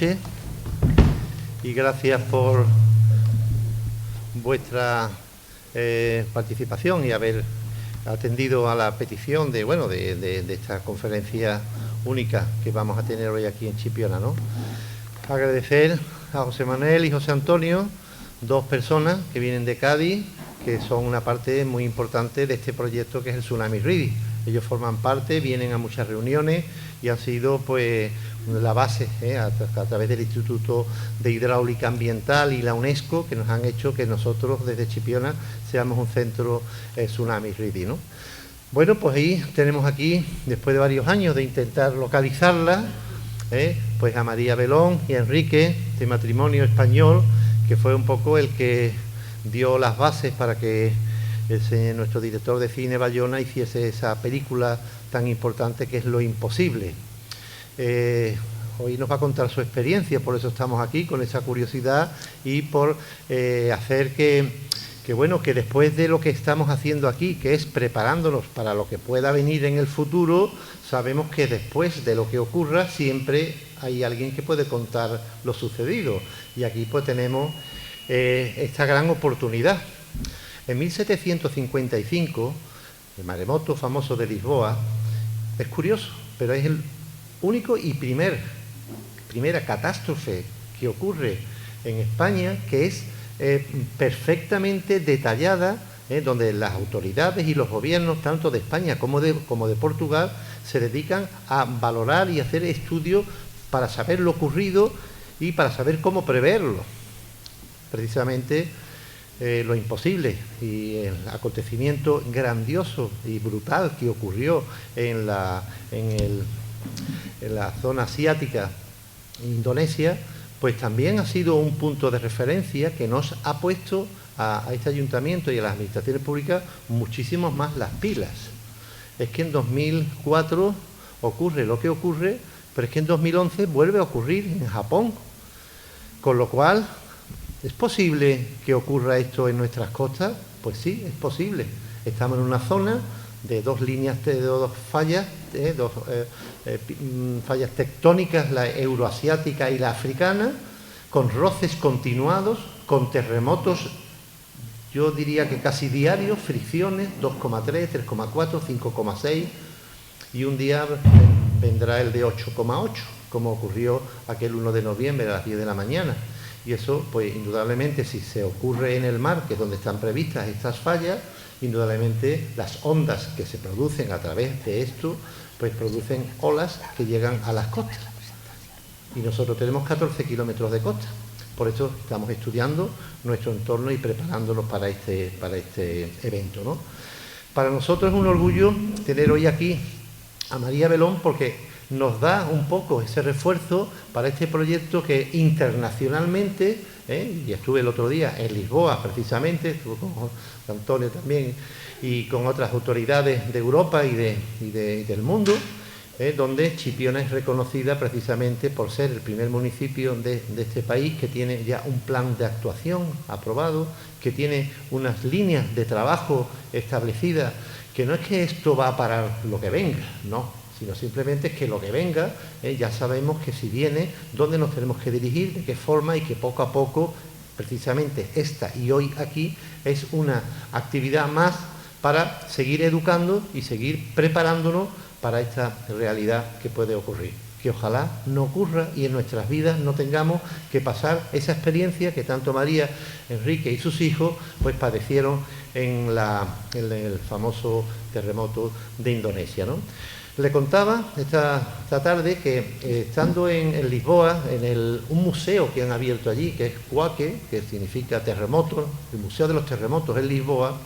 noches y gracias por vuestra participación y haber atendido a la petición de esta conferencia única que vamos a tener hoy aquí en Chipiona, ¿no? Agradecer a José Manuel y José Antonio, dos personas que vienen de Cádiz, que son una parte muy importante de este proyecto que es el Tsunami Ready. Ellos forman parte, vienen a muchas reuniones y han sido pues la base a través del Instituto de Hidráulica Ambiental y la UNESCO, que nos han hecho que nosotros desde Chipiona seamos un centro Tsunami Ready, ¿no? Bueno, pues ahí tenemos aquí, después de varios años de intentar localizarla, pues a María Belón y a Enrique, este matrimonio español, que fue un poco el que dio las bases para que nuestro director de cine Bayona hiciese esa película tan importante que es Lo Imposible. Hoy nos va a contar su experiencia, por eso estamos aquí, con esa curiosidad y por hacer que después de lo que estamos haciendo aquí, que es preparándonos para lo que pueda venir en el futuro, sabemos que después de lo que ocurra siempre hay alguien que puede contar lo sucedido. Y aquí pues tenemos esta gran oportunidad. En 1755, el maremoto famoso de Lisboa, es curioso, pero es el único y primera catástrofe que ocurre en España, que es perfectamente detallada, donde las autoridades y los gobiernos, tanto de España como de Portugal, se dedican a valorar y hacer estudios para saber lo ocurrido y para saber cómo preverlo. Precisamente lo imposible y el acontecimiento grandioso y brutal que ocurrió en la zona asiática, Indonesia, pues también ha sido un punto de referencia que nos ha puesto a este ayuntamiento y a las administraciones públicas muchísimo más las pilas. Es que en 2004 ocurre lo que ocurre, pero es que en 2011 vuelve a ocurrir en Japón, con lo cual, ¿es posible que ocurra esto en nuestras costas? Pues sí, es posible. Estamos en una zona de dos líneas, de dos fallas, fallas tectónicas, la euroasiática y la africana, con roces continuados, con terremotos, yo diría que casi diarios, fricciones, 2,3, 3,4, 5,6, y un día vendrá el de 8,8, como ocurrió aquel 1 de noviembre a las 10 de la mañana. Y eso, pues indudablemente, si se ocurre en el mar, que es donde están previstas estas fallas, indudablemente las ondas que se producen a través de esto, pues producen olas que llegan a las costas. Y nosotros tenemos 14 kilómetros de costa. Por eso estamos estudiando nuestro entorno y preparándonos para este evento, ¿no? Para nosotros es un orgullo tener hoy aquí a María Belón, porque nos da un poco ese refuerzo para este proyecto que internacionalmente, y estuve el otro día en Lisboa precisamente, estuve con Antonio también y con otras autoridades de Europa y del mundo, donde Chipiona es reconocida precisamente por ser el primer municipio de este país que tiene ya un plan de actuación aprobado, que tiene unas líneas de trabajo establecidas, que no es que esto va a parar lo que venga, no, sino simplemente es que lo que venga, ya sabemos que si viene, dónde nos tenemos que dirigir, de qué forma, y que poco a poco, precisamente esta y hoy aquí, es una actividad más para seguir educando y seguir preparándonos para esta realidad que puede ocurrir. Que ojalá no ocurra y en nuestras vidas no tengamos que pasar esa experiencia que tanto María, Enrique y sus hijos pues padecieron en el famoso terremoto de Indonesia, ¿no? Le contaba esta tarde que estando en Lisboa, un museo que han abierto allí, que es Cuaque, que significa terremoto, el Museo de los Terremotos en Lisboa.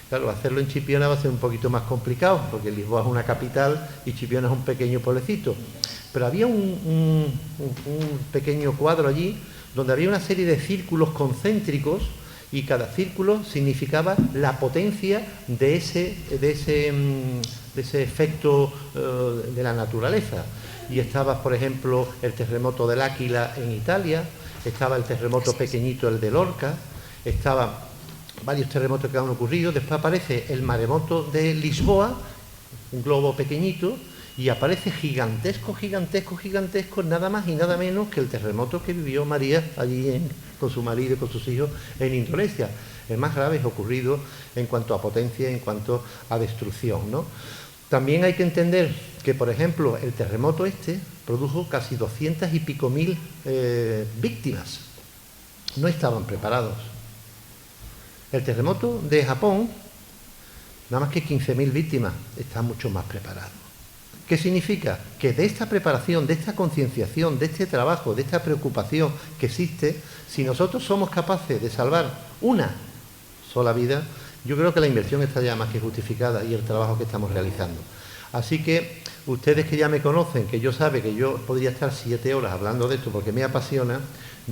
Claro, hacerlo en Chipiona va a ser un poquito más complicado, porque Lisboa es una capital y Chipiona es un pequeño pueblecito. Pero había un pequeño cuadro allí, donde había una serie de círculos concéntricos, y cada círculo significaba la potencia de ese efecto de la naturaleza. Y estaba, por ejemplo, el terremoto del Áquila en Italia, estaba el terremoto pequeñito, el de Lorca, estaban varios terremotos que han ocurrido. Después aparece el maremoto de Lisboa, un globo pequeñito, y aparece gigantesco, nada más y nada menos que el terremoto que vivió María allí con su marido y con sus hijos en Indonesia. El más grave es ocurrido en cuanto a potencia, en cuanto a destrucción, ¿no? También hay que entender que, por ejemplo, el terremoto produjo casi 200 y pico mil víctimas. No estaban preparados. El terremoto de Japón, nada más que 15.000 víctimas, está mucho más preparado. ¿Qué significa? Que de esta preparación, de esta concienciación, de este trabajo, de esta preocupación que existe, si nosotros somos capaces de salvar una sola vida, yo creo que la inversión está ya más que justificada y el trabajo que estamos realizando. Así que ustedes que ya me conocen, que yo saben que yo podría estar 7 horas hablando de esto porque me apasiona,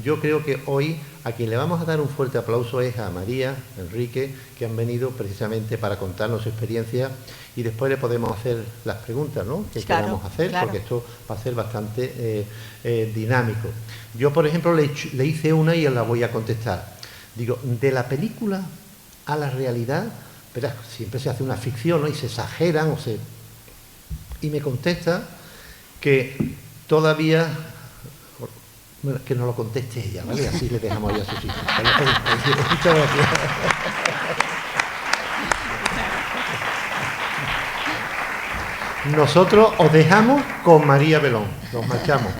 yo creo que hoy a quien le vamos a dar un fuerte aplauso es a María, Enrique, que han venido precisamente para contarnos su experiencia y después le podemos hacer las preguntas, ¿no?, que queramos hacer, porque esto va a ser bastante dinámico. Yo, por ejemplo, le hice una y la voy a contestar. Digo, de la película a la realidad, pero siempre se hace una ficción, ¿no?, y se exageran y me contesta que todavía... Bueno, que no lo conteste ella, ¿vale? Así le dejamos ya a sus hijos. Muchas gracias. Nosotros os dejamos con María Belón. Nos marchamos.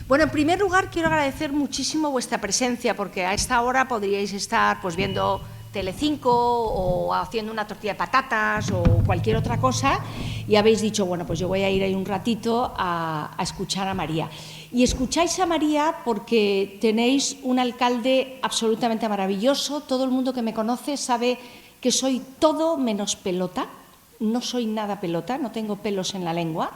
Bueno, en primer lugar, quiero agradecer muchísimo vuestra presencia, porque a esta hora podríais estar pues viendo Telecinco o haciendo una tortilla de patatas o cualquier otra cosa y habéis dicho, bueno, pues yo voy a ir ahí un ratito a escuchar a María. Y escucháis a María porque tenéis un alcalde absolutamente maravilloso. Todo el mundo que me conoce sabe que soy todo menos pelota, no soy nada pelota, no tengo pelos en la lengua,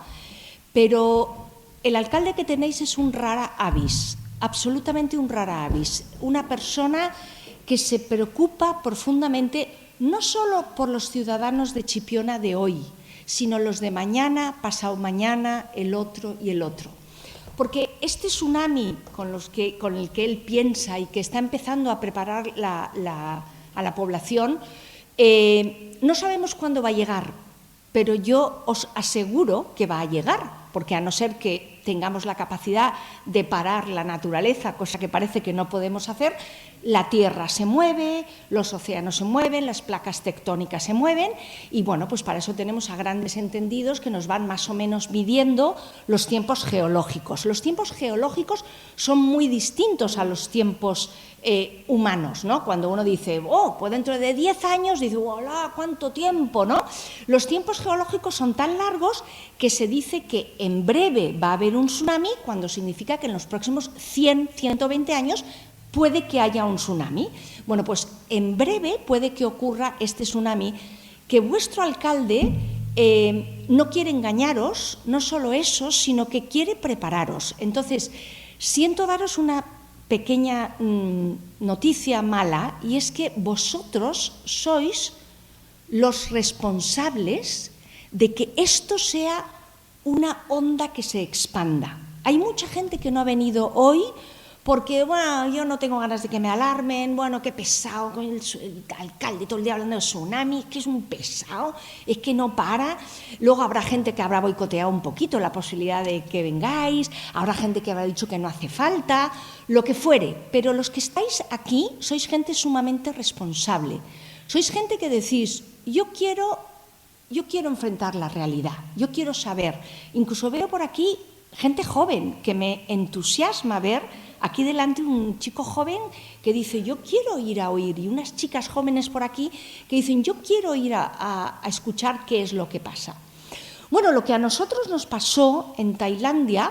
pero el alcalde que tenéis es un rara avis, absolutamente un rara avis, una persona que se preocupa profundamente no solo por los ciudadanos de Chipiona de hoy, sino los de mañana, pasado mañana, el otro y el otro. Porque este tsunami con el que él piensa y que está empezando a preparar a la población, no sabemos cuándo va a llegar, pero yo os aseguro que va a llegar, porque a no ser que tengamos la capacidad de parar la naturaleza, cosa que parece que no podemos hacer, la Tierra se mueve, los océanos se mueven, las placas tectónicas se mueven y, bueno, pues para eso tenemos a grandes entendidos que nos van más o menos midiendo los tiempos geológicos. Los tiempos geológicos son muy distintos a los tiempos humanos, ¿no? Cuando uno dice, pues dentro de 10 años, dice, ¡hola, cuánto tiempo!, ¿no? Los tiempos geológicos son tan largos que se dice que en breve va a haber un tsunami, cuando significa que en los próximos 100, 120 años puede que haya un tsunami. Bueno, pues en breve puede que ocurra este tsunami, que vuestro alcalde no quiere engañaros, no solo eso, sino que quiere prepararos. Entonces, siento daros una pequeña noticia mala, y es que vosotros sois los responsables de que esto sea una onda que se expanda. Hay mucha gente que no ha venido hoy porque, bueno, yo no tengo ganas de que me alarmen, bueno, qué pesado con el alcalde todo el día hablando de tsunami, que es un pesado, es que no para. Luego habrá gente que habrá boicoteado un poquito la posibilidad de que vengáis, habrá gente que habrá dicho que no hace falta, lo que fuere, pero los que estáis aquí sois gente sumamente responsable. Sois gente que decís, yo quiero enfrentar la realidad, yo quiero saber. Incluso veo por aquí gente joven que me entusiasma ver. Aquí delante un chico joven que dice, yo quiero ir a oír, y unas chicas jóvenes por aquí que dicen, yo quiero ir a escuchar qué es lo que pasa. Bueno, lo que a nosotros nos pasó en Tailandia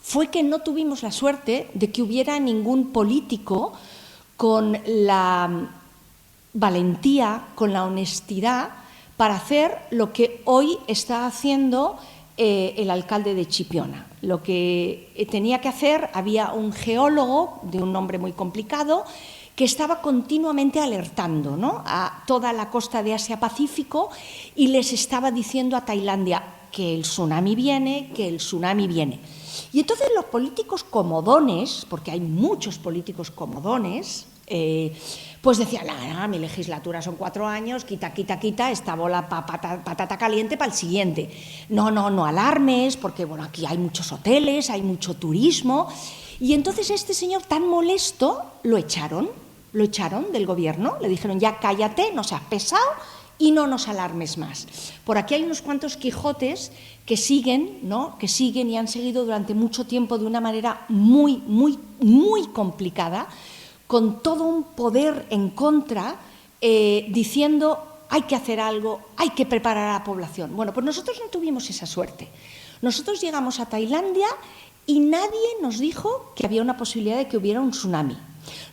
fue que no tuvimos la suerte de que hubiera ningún político con la valentía, con la honestidad para hacer lo que hoy está haciendo el alcalde de Chipiona. Lo que tenía que hacer, había un geólogo de un nombre muy complicado que estaba continuamente alertando, ¿no?, a toda la costa de Asia-Pacífico y les estaba diciendo a Tailandia que el tsunami viene, que el tsunami viene. Y entonces los políticos comodones, porque hay muchos políticos comodones, pues decían, mi legislatura son 4 años, quita, esta bola patata caliente para el siguiente. No alarmes, porque bueno, aquí hay muchos hoteles, hay mucho turismo. Y entonces este señor tan molesto lo echaron del gobierno, le dijeron, ya cállate, no seas pesado y no nos alarmes más. Por aquí hay unos cuantos Quijotes que siguen, ¿no?, que siguen y han seguido durante mucho tiempo de una manera muy complicada, con todo un poder en contra, diciendo hay que hacer algo, hay que preparar a la población. Bueno, pues nosotros no tuvimos esa suerte. Nosotros llegamos a Tailandia y nadie nos dijo que había una posibilidad de que hubiera un tsunami.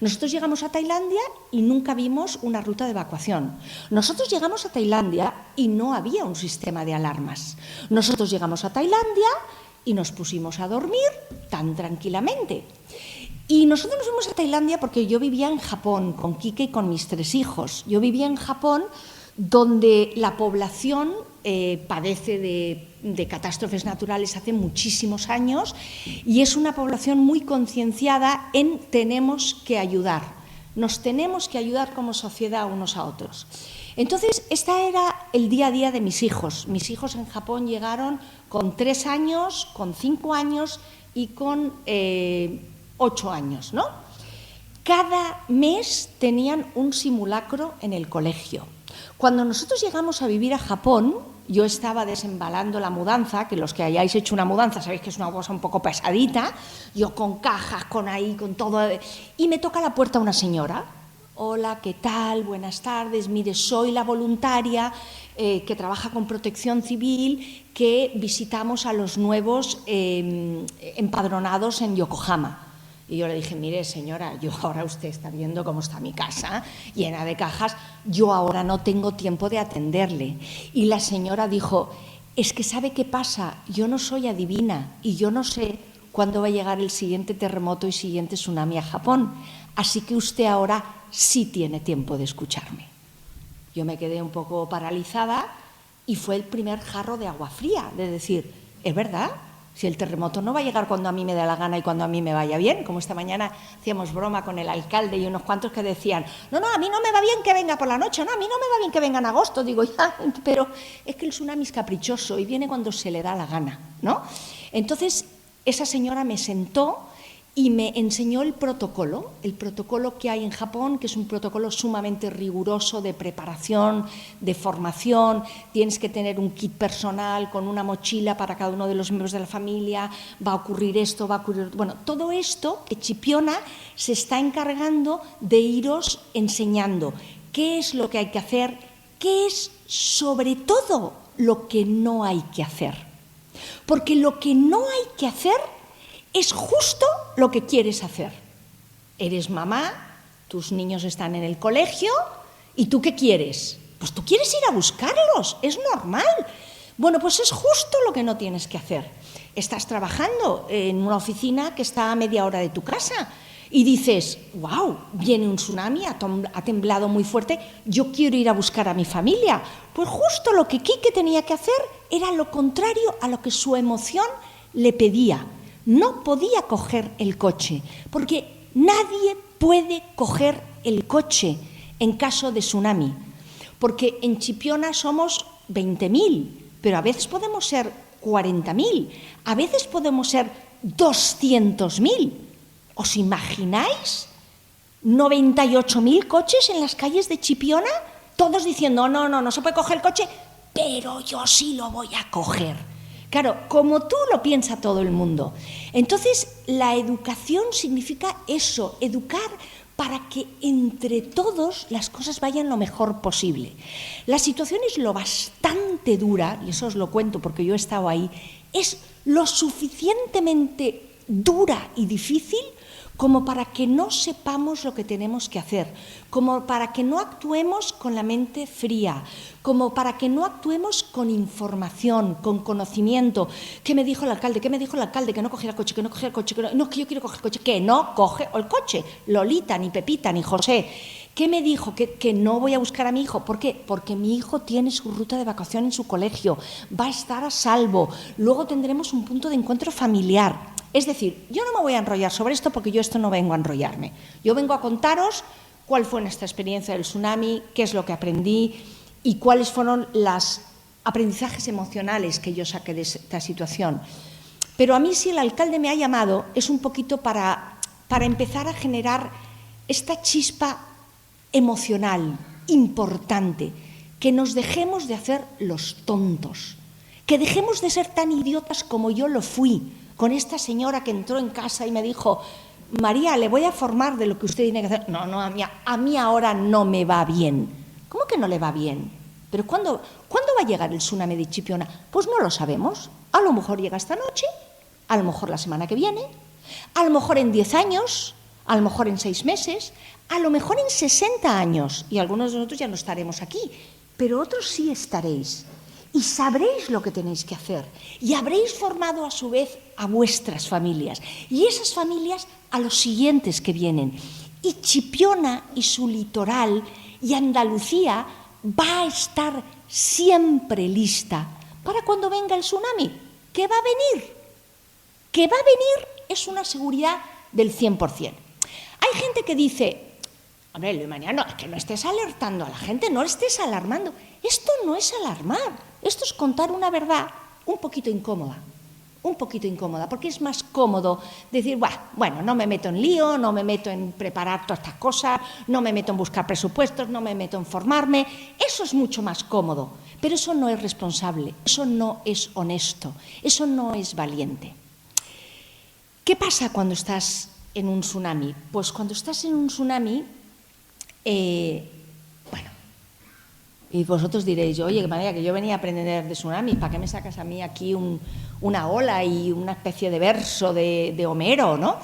Nosotros llegamos a Tailandia y nunca vimos una ruta de evacuación. Nosotros llegamos a Tailandia y no había un sistema de alarmas. Nosotros llegamos a Tailandia y nos pusimos a dormir tan tranquilamente. Y nosotros nos fuimos a Tailandia porque yo vivía en Japón con Quique y con mis 3 hijos. Yo vivía en Japón, donde la población padece de catástrofes naturales hace muchísimos años y es una población muy concienciada en tenemos que ayudar, nos tenemos que ayudar como sociedad unos a otros. Entonces, este era el día a día de mis hijos. Mis hijos en Japón llegaron con 3 años, con 5 años y con 8 años, ¿no? Cada mes tenían un simulacro en el colegio. Cuando nosotros llegamos a vivir a Japón, yo estaba desembalando la mudanza, que los que hayáis hecho una mudanza sabéis que es una cosa un poco pesadita, yo con cajas, con todo, y me toca a la puerta una señora. Hola, ¿qué tal? Buenas tardes, mire, soy la voluntaria que trabaja con Protección Civil, que visitamos a los nuevos empadronados en Yokohama. Y yo le dije, mire, señora, yo ahora usted está viendo cómo está mi casa, llena de cajas, yo ahora no tengo tiempo de atenderle. Y la señora dijo, es que ¿sabe qué pasa? Yo no soy adivina y yo no sé cuándo va a llegar el siguiente terremoto y siguiente tsunami a Japón, así que usted ahora sí tiene tiempo de escucharme. Yo me quedé un poco paralizada y fue el primer jarro de agua fría, de decir, ¿es verdad? Si el terremoto no va a llegar cuando a mí me dé la gana y cuando a mí me vaya bien, como esta mañana hacíamos broma con el alcalde y unos cuantos que decían, no, a mí no me va bien que venga por la noche, no, a mí no me va bien que venga en agosto. Digo, ya, pero es que el tsunami es caprichoso y viene cuando se le da la gana, ¿no? Entonces, esa señora me sentó y me enseñó el protocolo que hay en Japón, que es un protocolo sumamente riguroso de preparación, de formación. Tienes que tener un kit personal con una mochila para cada uno de los miembros de la familia, va a ocurrir esto, va a ocurrir... Bueno, todo esto que Chipiona se está encargando de iros enseñando qué es lo que hay que hacer, qué es sobre todo lo que no hay que hacer. Porque lo que no hay que hacer es justo lo que quieres hacer. Eres mamá, tus niños están en el colegio ¿y tú qué quieres? Pues tú quieres ir a buscarlos, es normal. Bueno, pues es justo lo que no tienes que hacer. Estás trabajando en una oficina que está a media hora de tu casa y dices, wow, viene un tsunami, ha temblado muy fuerte, yo quiero ir a buscar a mi familia. Pues justo lo que Quique tenía que hacer era lo contrario a lo que su emoción le pedía. No podía coger el coche, porque nadie puede coger el coche en caso de tsunami, porque en Chipiona somos 20.000, pero a veces podemos ser 40.000, a veces podemos ser 200.000. ¿Os imagináis 98.000 coches en las calles de Chipiona? Todos diciendo, no se puede coger el coche, pero yo sí lo voy a coger. Claro, como tú lo piensa todo el mundo. Entonces, la educación significa eso, educar para que entre todos las cosas vayan lo mejor posible. La situación es lo bastante dura, y eso os lo cuento porque yo he estado ahí, es lo suficientemente dura y difícil como para que no sepamos lo que tenemos que hacer, como para que no actuemos con la mente fría, como para que no actuemos con información, con conocimiento. ¿Qué me dijo el alcalde? ¿Qué me dijo el alcalde? Que no cogiera el coche, que no cogiera el coche, no, que yo quiero coger el coche, que no coge el coche, Lolita, ni Pepita, ni José. ¿Qué me dijo? Que no voy a buscar a mi hijo. ¿Por qué? Porque mi hijo tiene su ruta de evacuación en su colegio, va a estar a salvo, luego tendremos un punto de encuentro familiar. Es decir, yo no me voy a enrollar sobre esto porque yo esto no vengo a enrollarme. Yo vengo a contaros cuál fue nuestra experiencia del tsunami, qué es lo que aprendí y cuáles fueron los aprendizajes emocionales que yo saqué de esta situación. Pero a mí, si el alcalde me ha llamado, es un poquito para empezar a generar esta chispa emocional importante, que nos dejemos de hacer los tontos, que dejemos de ser tan idiotas como yo lo fui con esta señora que entró en casa y me dijo: María, le voy a formar de lo que usted tiene que hacer. No, a mí ahora no me va bien. ¿Cómo que no le va bien? ¿Pero cuándo va a llegar el tsunami de Chipiona? Pues no lo sabemos. A lo mejor llega esta noche, a lo mejor la semana que viene, a lo mejor en 10 años, a lo mejor en 6 meses, a lo mejor en 60 años. Y algunos de nosotros ya no estaremos aquí, pero otros sí estaréis. Y sabréis lo que tenéis que hacer. Y habréis formado a su vez a vuestras familias. Y esas familias a los siguientes que vienen. Y Chipiona y su litoral y Andalucía va a estar siempre lista para cuando venga el tsunami. ¿Qué va a venir? Que va a venir es una seguridad del 100%. Hay gente que dice: hombre, Luis Mariano, es que no estés alertando a la gente, no estés alarmando. Esto no es alarmar, esto es contar una verdad un poquito incómoda, porque es más cómodo decir: bueno, no me meto en lío, no me meto en preparar todas estas cosas, no me meto en buscar presupuestos, no me meto en formarme. Eso es mucho más cómodo, pero eso no es responsable, eso no es honesto, eso no es valiente. ¿Qué pasa cuando estás en un tsunami? Pues cuando estás en un tsunami, y vosotros diréis: oye, María, que yo venía a aprender de tsunami, ¿para qué me sacas a mí aquí una ola y una especie de verso de Homero, ¿no?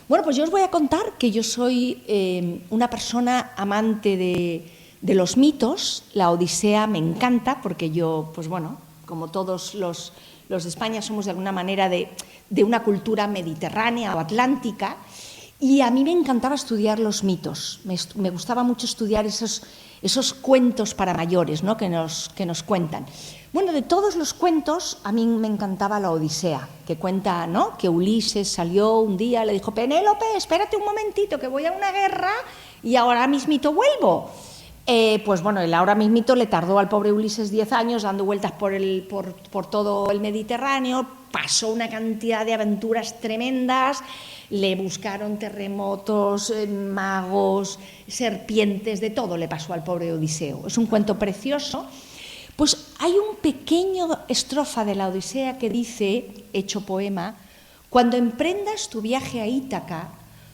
Bueno, pues yo os voy a contar que yo soy una persona amante de los mitos. La Odisea me encanta porque yo, pues bueno, como todos los de España somos de alguna manera de una cultura mediterránea o atlántica, y a mí me encantaba estudiar los mitos. Me gustaba mucho estudiar esos cuentos para mayores, ¿no?, que nos cuentan. Bueno, de todos los cuentos, a mí me encantaba la Odisea, que cuenta, ¿no?, que Ulises salió un día, le dijo: Penélope, espérate un momentito, que voy a una guerra y ahora mismito vuelvo. Pues bueno, el ahora mismito le tardó al pobre Ulises 10 años dando vueltas por todo el Mediterráneo, pasó una cantidad de aventuras tremendas, le buscaron terremotos, magos, serpientes, de todo le pasó al pobre Odiseo. Es un cuento precioso. Pues hay un pequeño estrofa de la Odisea que dice, hecho poema: cuando emprendas tu viaje a Ítaca,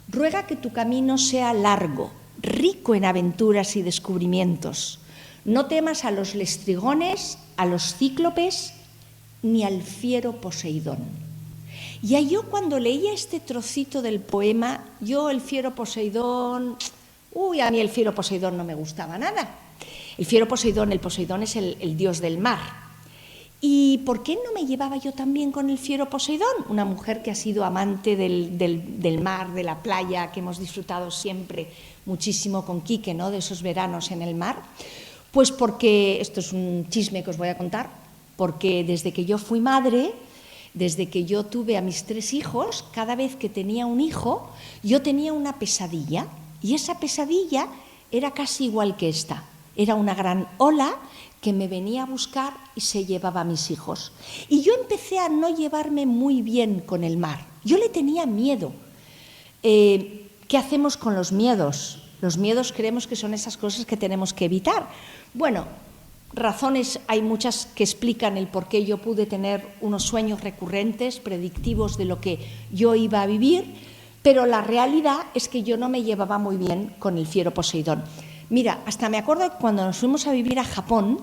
ruega que tu camino sea largo, rico en aventuras y descubrimientos. No temas a los lestrigones, a los cíclopes, ni al fiero Poseidón. Y ahí yo, cuando leía este trocito del poema, el fiero Poseidón, a mí el fiero Poseidón no me gustaba nada. El Poseidón es el dios del mar. ¿Y por qué no me llevaba yo también con el fiero Poseidón? Una mujer que ha sido amante del mar, de la playa, que hemos disfrutado siempre muchísimo con Quique, ¿no?, de esos veranos en el mar. Pues porque, esto es un chisme que os voy a contar, porque desde que yo fui madre, desde que yo tuve a mis 3 hijos, cada vez que tenía un hijo, yo tenía una pesadilla, y esa pesadilla era casi igual que esta. Era una gran ola que me venía a buscar y se llevaba a mis hijos. Y yo empecé a no llevarme muy bien con el mar. Yo le tenía miedo. ¿Qué hacemos con los miedos? Los miedos creemos que son esas cosas que tenemos que evitar. Bueno, razones hay muchas que explican el por qué yo pude tener unos sueños recurrentes, predictivos de lo que yo iba a vivir, pero la realidad es que yo no me llevaba muy bien con el fiero Poseidón. Mira, hasta me acuerdo que cuando nos fuimos a vivir a Japón,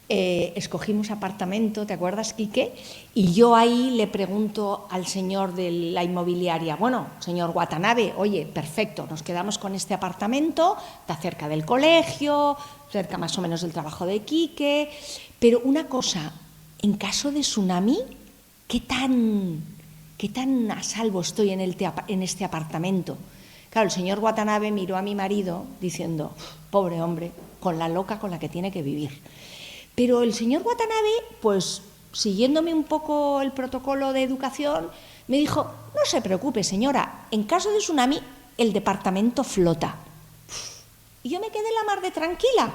escogimos apartamento, ¿te acuerdas, Quique? Y yo ahí le pregunto al señor de la inmobiliaria: bueno, señor Watanabe, oye, perfecto, nos quedamos con este apartamento, está cerca del colegio, cerca más o menos del trabajo de Quique, pero una cosa, en caso de tsunami, ¿qué tan a salvo estoy en este apartamento? Claro, el señor Watanabe miró a mi marido diciendo: pobre hombre, con la loca con la que tiene que vivir. Pero el señor Watanabe, pues siguiéndome un poco el protocolo de educación, me dijo: no se preocupe, señora, en caso de tsunami el departamento flota. Y yo me quedé la mar de tranquila.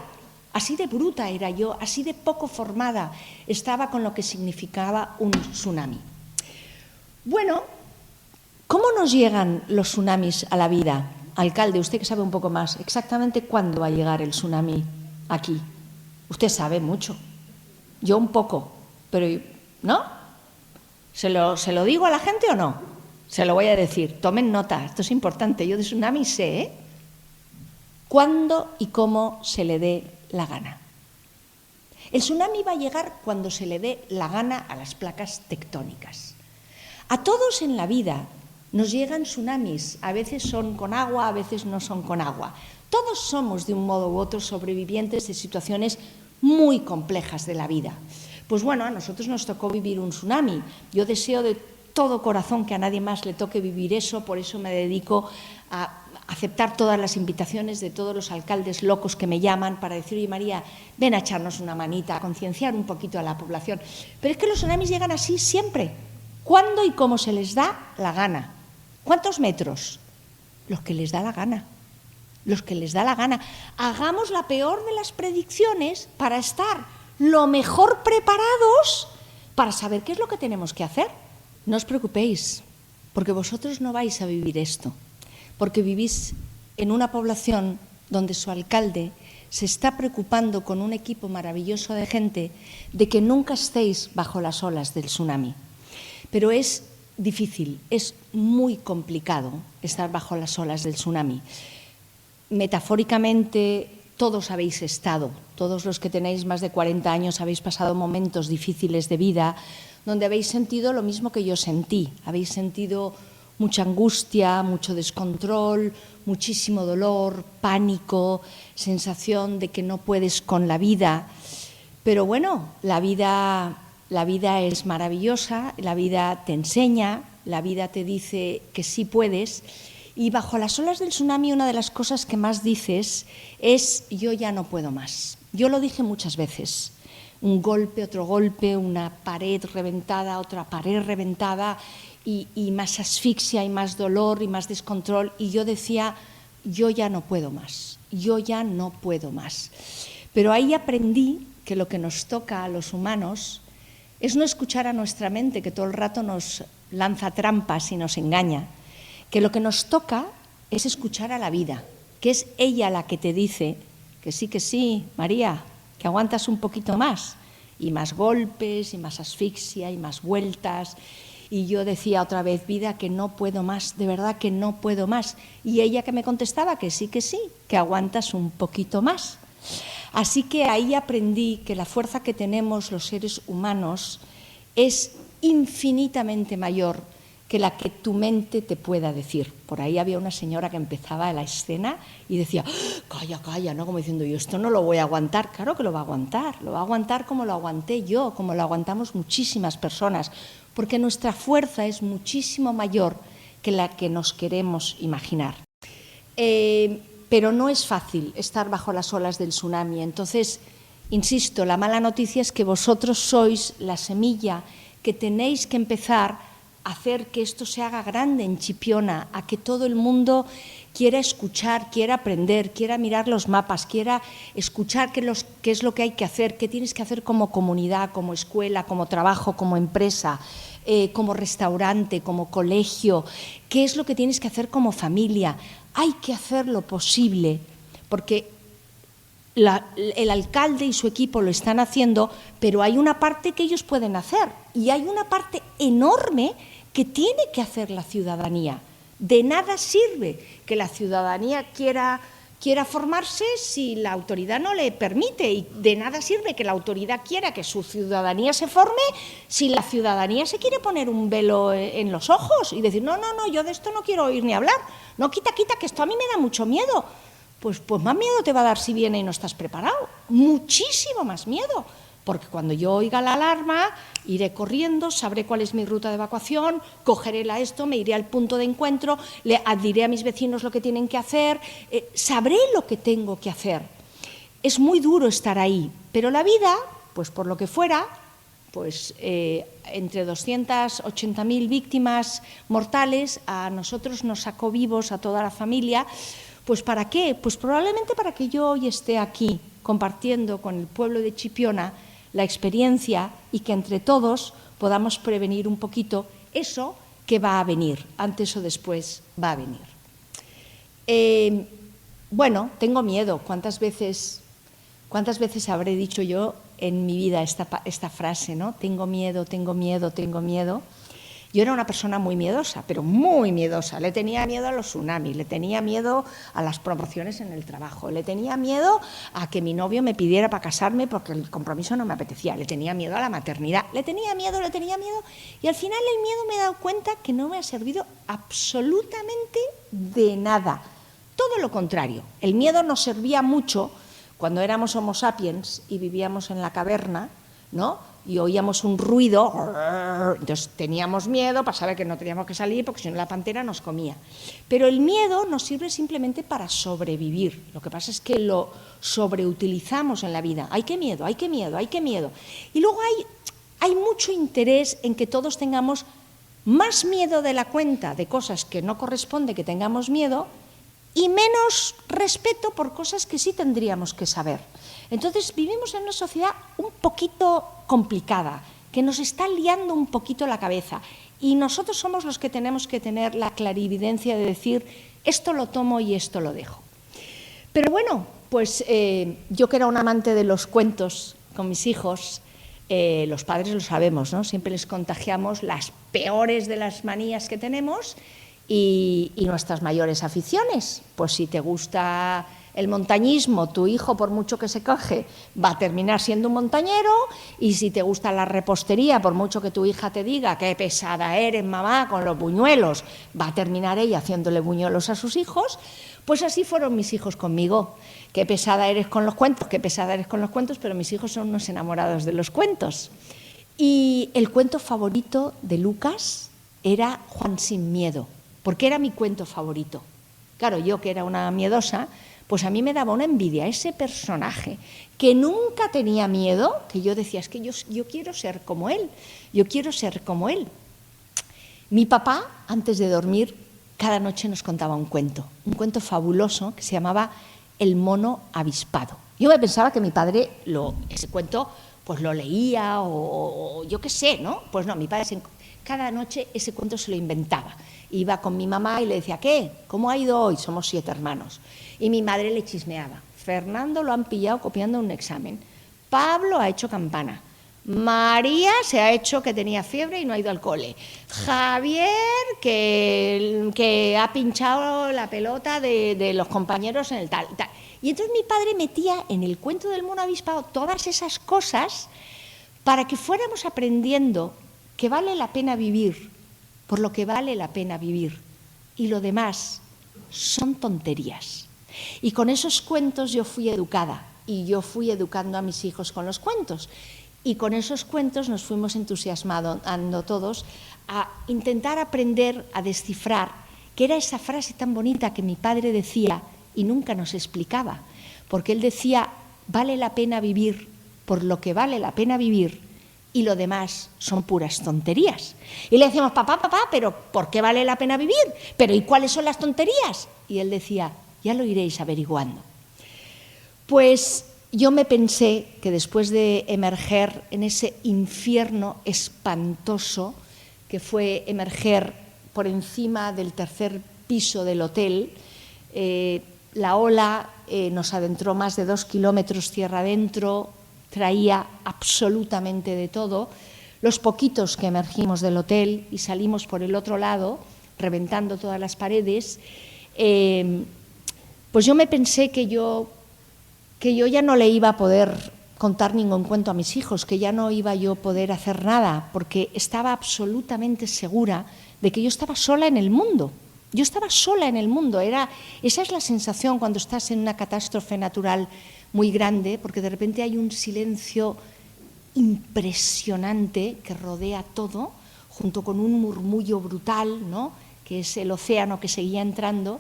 Así de bruta era yo, así de poco formada estaba con lo que significaba un tsunami. Bueno, ¿cómo nos llegan los tsunamis a la vida? Alcalde, usted que sabe un poco más, exactamente cuándo va a llegar el tsunami aquí. Usted sabe mucho, yo un poco, pero ¿no? ¿Se lo digo a la gente o no? Se lo voy a decir, tomen nota, esto es importante, yo de tsunami sé, ¿eh? Cuándo y cómo se le dé la gana. El tsunami va a llegar cuando se le dé la gana a las placas tectónicas. A todos en la vida nos llegan tsunamis, a veces son con agua, a veces no son con agua. Todos somos de un modo u otro sobrevivientes de situaciones muy complejas de la vida. Pues bueno, a nosotros nos tocó vivir un tsunami. Yo deseo de todo corazón que a nadie más le toque vivir eso, por eso me dedico a aceptar todas las invitaciones de todos los alcaldes locos que me llaman para decir, oye María, ven a echarnos una manita, a concienciar un poquito a la población. Pero es que los tsunamis llegan así siempre, cuando y cómo se les da la gana. ¿Cuántos metros? Los que les da la gana. Los que les da la gana. Hagamos la peor de las predicciones para estar lo mejor preparados para saber qué es lo que tenemos que hacer. No os preocupéis, porque vosotros no vais a vivir esto, porque vivís en una población donde su alcalde se está preocupando con un equipo maravilloso de gente de que nunca estéis bajo las olas del tsunami. Pero es difícil, es muy complicado estar bajo las olas del tsunami. Metafóricamente, todos habéis estado, todos los que tenéis más de 40 años habéis pasado momentos difíciles de vida donde habéis sentido lo mismo que yo sentí, habéis sentido mucha angustia, mucho descontrol, muchísimo dolor, pánico, sensación de que no puedes con la vida. Pero bueno, la vida es maravillosa, la vida te enseña, la vida te dice que sí puedes. Y bajo las olas del tsunami una de las cosas que más dices es yo ya no puedo más. Yo lo dije muchas veces. Un golpe, otro golpe, una pared reventada, otra pared reventada y más asfixia y más dolor y más descontrol. Y yo decía, yo ya no puedo más, yo ya no puedo más. Pero ahí aprendí que lo que nos toca a los humanos es no escuchar a nuestra mente, que todo el rato nos lanza trampas y nos engaña, que lo que nos toca es escuchar a la vida, que es ella la que te dice que sí, María, que aguantas un poquito más, y más golpes, y más asfixia, y más vueltas. Y yo decía otra vez, vida, que no puedo más, de verdad que no puedo más. Y ella que me contestaba que sí, que aguantas un poquito más. Así que ahí aprendí que la fuerza que tenemos los seres humanos es infinitamente mayor que la que tu mente te pueda decir. Por ahí había una señora que empezaba la escena y decía, calla, ¿no? Como diciendo, yo esto no lo voy a aguantar. Claro que lo va a aguantar como lo aguanté yo, como lo aguantamos muchísimas personas, porque nuestra fuerza es muchísimo mayor que la que nos queremos imaginar. Pero no es fácil estar bajo las olas del tsunami. Entonces, insisto, la mala noticia es que vosotros sois la semilla que tenéis que empezar hacer que esto se haga grande en Chipiona, a que todo el mundo quiera escuchar, quiera aprender, quiera mirar los mapas, quiera escuchar qué es lo que hay que hacer, qué tienes que hacer como comunidad, como escuela, como trabajo, como empresa, como restaurante, como colegio, qué es lo que tienes que hacer como familia. Hay que hacer lo posible, porque el alcalde y su equipo lo están haciendo, pero hay una parte que ellos pueden hacer y hay una parte enorme que tiene que hacer la ciudadanía. De nada sirve que la ciudadanía quiera formarse si la autoridad no le permite, y de nada sirve que la autoridad quiera que su ciudadanía se forme si la ciudadanía se quiere poner un velo en los ojos y decir, no, yo de esto no quiero oír ni hablar, no, quita, que esto a mí me da mucho miedo. Pues más miedo te va a dar si viene y no estás preparado, muchísimo más miedo, porque cuando yo oiga la alarma iré corriendo, sabré cuál es mi ruta de evacuación, cogeré esto, me iré al punto de encuentro, le diré a mis vecinos lo que tienen que hacer, sabré lo que tengo que hacer. Es muy duro estar ahí, pero la vida, pues por lo que fuera, pues entre 280.000 víctimas mortales, a nosotros nos sacó vivos, a toda la familia, Pues ¿para qué? Pues probablemente para que yo hoy esté aquí compartiendo con el pueblo de Chipiona la experiencia y que entre todos podamos prevenir un poquito eso que va a venir, antes o después va a venir. Bueno, tengo miedo. ¿Cuántas veces habré dicho yo en mi vida esta frase, ¿no? Tengo miedo, tengo miedo, tengo miedo. Yo era una persona muy miedosa, pero muy miedosa. Le tenía miedo a los tsunamis, le tenía miedo a las promociones en el trabajo, le tenía miedo a que mi novio me pidiera para casarme porque el compromiso no me apetecía, le tenía miedo a la maternidad, le tenía miedo, y al final el miedo me he dado cuenta que no me ha servido absolutamente de nada. Todo lo contrario, el miedo nos servía mucho cuando éramos Homo sapiens y vivíamos en la caverna, ¿no? Y oíamos un ruido, entonces teníamos miedo, pasaba que no teníamos que salir porque si no la pantera nos comía. Pero el miedo nos sirve simplemente para sobrevivir. Lo que pasa es que lo sobreutilizamos en la vida. ¡Ay, qué miedo, ay, qué miedo, ay, qué miedo! Y luego hay mucho interés en que todos tengamos más miedo de la cuenta de cosas que no corresponde que tengamos miedo y menos respeto por cosas que sí tendríamos que saber. Entonces vivimos en una sociedad un poquito complicada, que nos está liando un poquito la cabeza y nosotros somos los que tenemos que tener la clarividencia de decir esto lo tomo y esto lo dejo. Pero bueno, pues yo que era un amante de los cuentos con mis hijos, los padres lo sabemos, ¿no? Siempre les contagiamos las peores de las manías que tenemos y nuestras mayores aficiones. Pues si te gusta el montañismo, tu hijo, por mucho que se coge, va a terminar siendo un montañero, y si te gusta la repostería, por mucho que tu hija te diga qué pesada eres, mamá, con los buñuelos, va a terminar ella haciéndole buñuelos a sus hijos. Pues así fueron mis hijos conmigo. Qué pesada eres con los cuentos, qué pesada eres con los cuentos, pero mis hijos son unos enamorados de los cuentos. Y el cuento favorito de Lucas era Juan sin miedo, porque era mi cuento favorito. Claro, yo que era una miedosa, pues a mí me daba una envidia ese personaje que nunca tenía miedo, que yo decía, es que yo quiero ser como él, yo quiero ser como él. Mi papá, antes de dormir, cada noche nos contaba un cuento fabuloso que se llamaba El mono avispado. Yo me pensaba que mi padre ese cuento pues lo leía o yo qué sé, ¿no? Pues no, mi padre cada noche ese cuento se lo inventaba. Iba con mi mamá y le decía, ¿qué? ¿Cómo ha ido hoy? Somos 7 hermanos. Y mi madre le chismeaba. Fernando lo han pillado copiando un examen. Pablo ha hecho campana. María se ha hecho que tenía fiebre y no ha ido al cole. Javier que ha pinchado la pelota de los compañeros en el tal. Y entonces mi padre metía en el cuento del mono avispado todas esas cosas para que fuéramos aprendiendo que vale la pena vivir por lo que vale la pena vivir, y lo demás son tonterías. Y con esos cuentos yo fui educada, y yo fui educando a mis hijos con los cuentos, y con esos cuentos nos fuimos entusiasmando todos a intentar aprender a descifrar qué era esa frase tan bonita que mi padre decía y nunca nos explicaba, porque él decía, vale la pena vivir por lo que vale la pena vivir, y lo demás son puras tonterías. Y le decíamos, papá, ¿pero por qué vale la pena vivir? ¿Pero y cuáles son las tonterías? Y él decía, ya lo iréis averiguando. Pues yo me pensé que después de emerger en ese infierno espantoso, que fue emerger por encima del 3er piso del hotel, la ola nos adentró más de 2 kilómetros tierra adentro, traía absolutamente de todo. Los poquitos que emergimos del hotel y salimos por el otro lado, reventando todas las paredes, pues yo me pensé que yo ya no le iba a poder contar ningún cuento a mis hijos, que ya no iba yo a poder hacer nada, porque estaba absolutamente segura de que yo estaba sola en el mundo. Yo estaba sola en el mundo. Esa es la sensación cuando estás en una catástrofe natural muy grande, porque de repente hay un silencio impresionante que rodea todo, junto con un murmullo brutal, ¿no?, que es el océano que seguía entrando.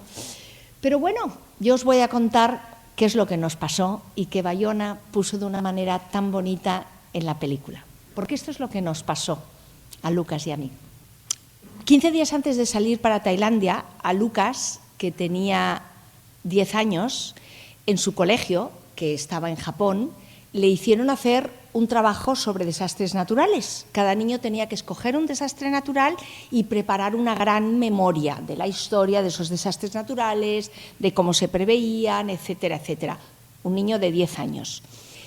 Pero bueno, yo os voy a contar qué es lo que nos pasó y que Bayona puso de una manera tan bonita en la película. Porque esto es lo que nos pasó a Lucas y a mí. 15 días antes de salir para Tailandia, a Lucas, que tenía 10 años, en su colegio, que estaba en Japón, le hicieron hacer un trabajo sobre desastres naturales. Cada niño tenía que escoger un desastre natural y preparar una gran memoria de la historia de esos desastres naturales, de cómo se preveían, etcétera, etcétera. Un niño de 10 años.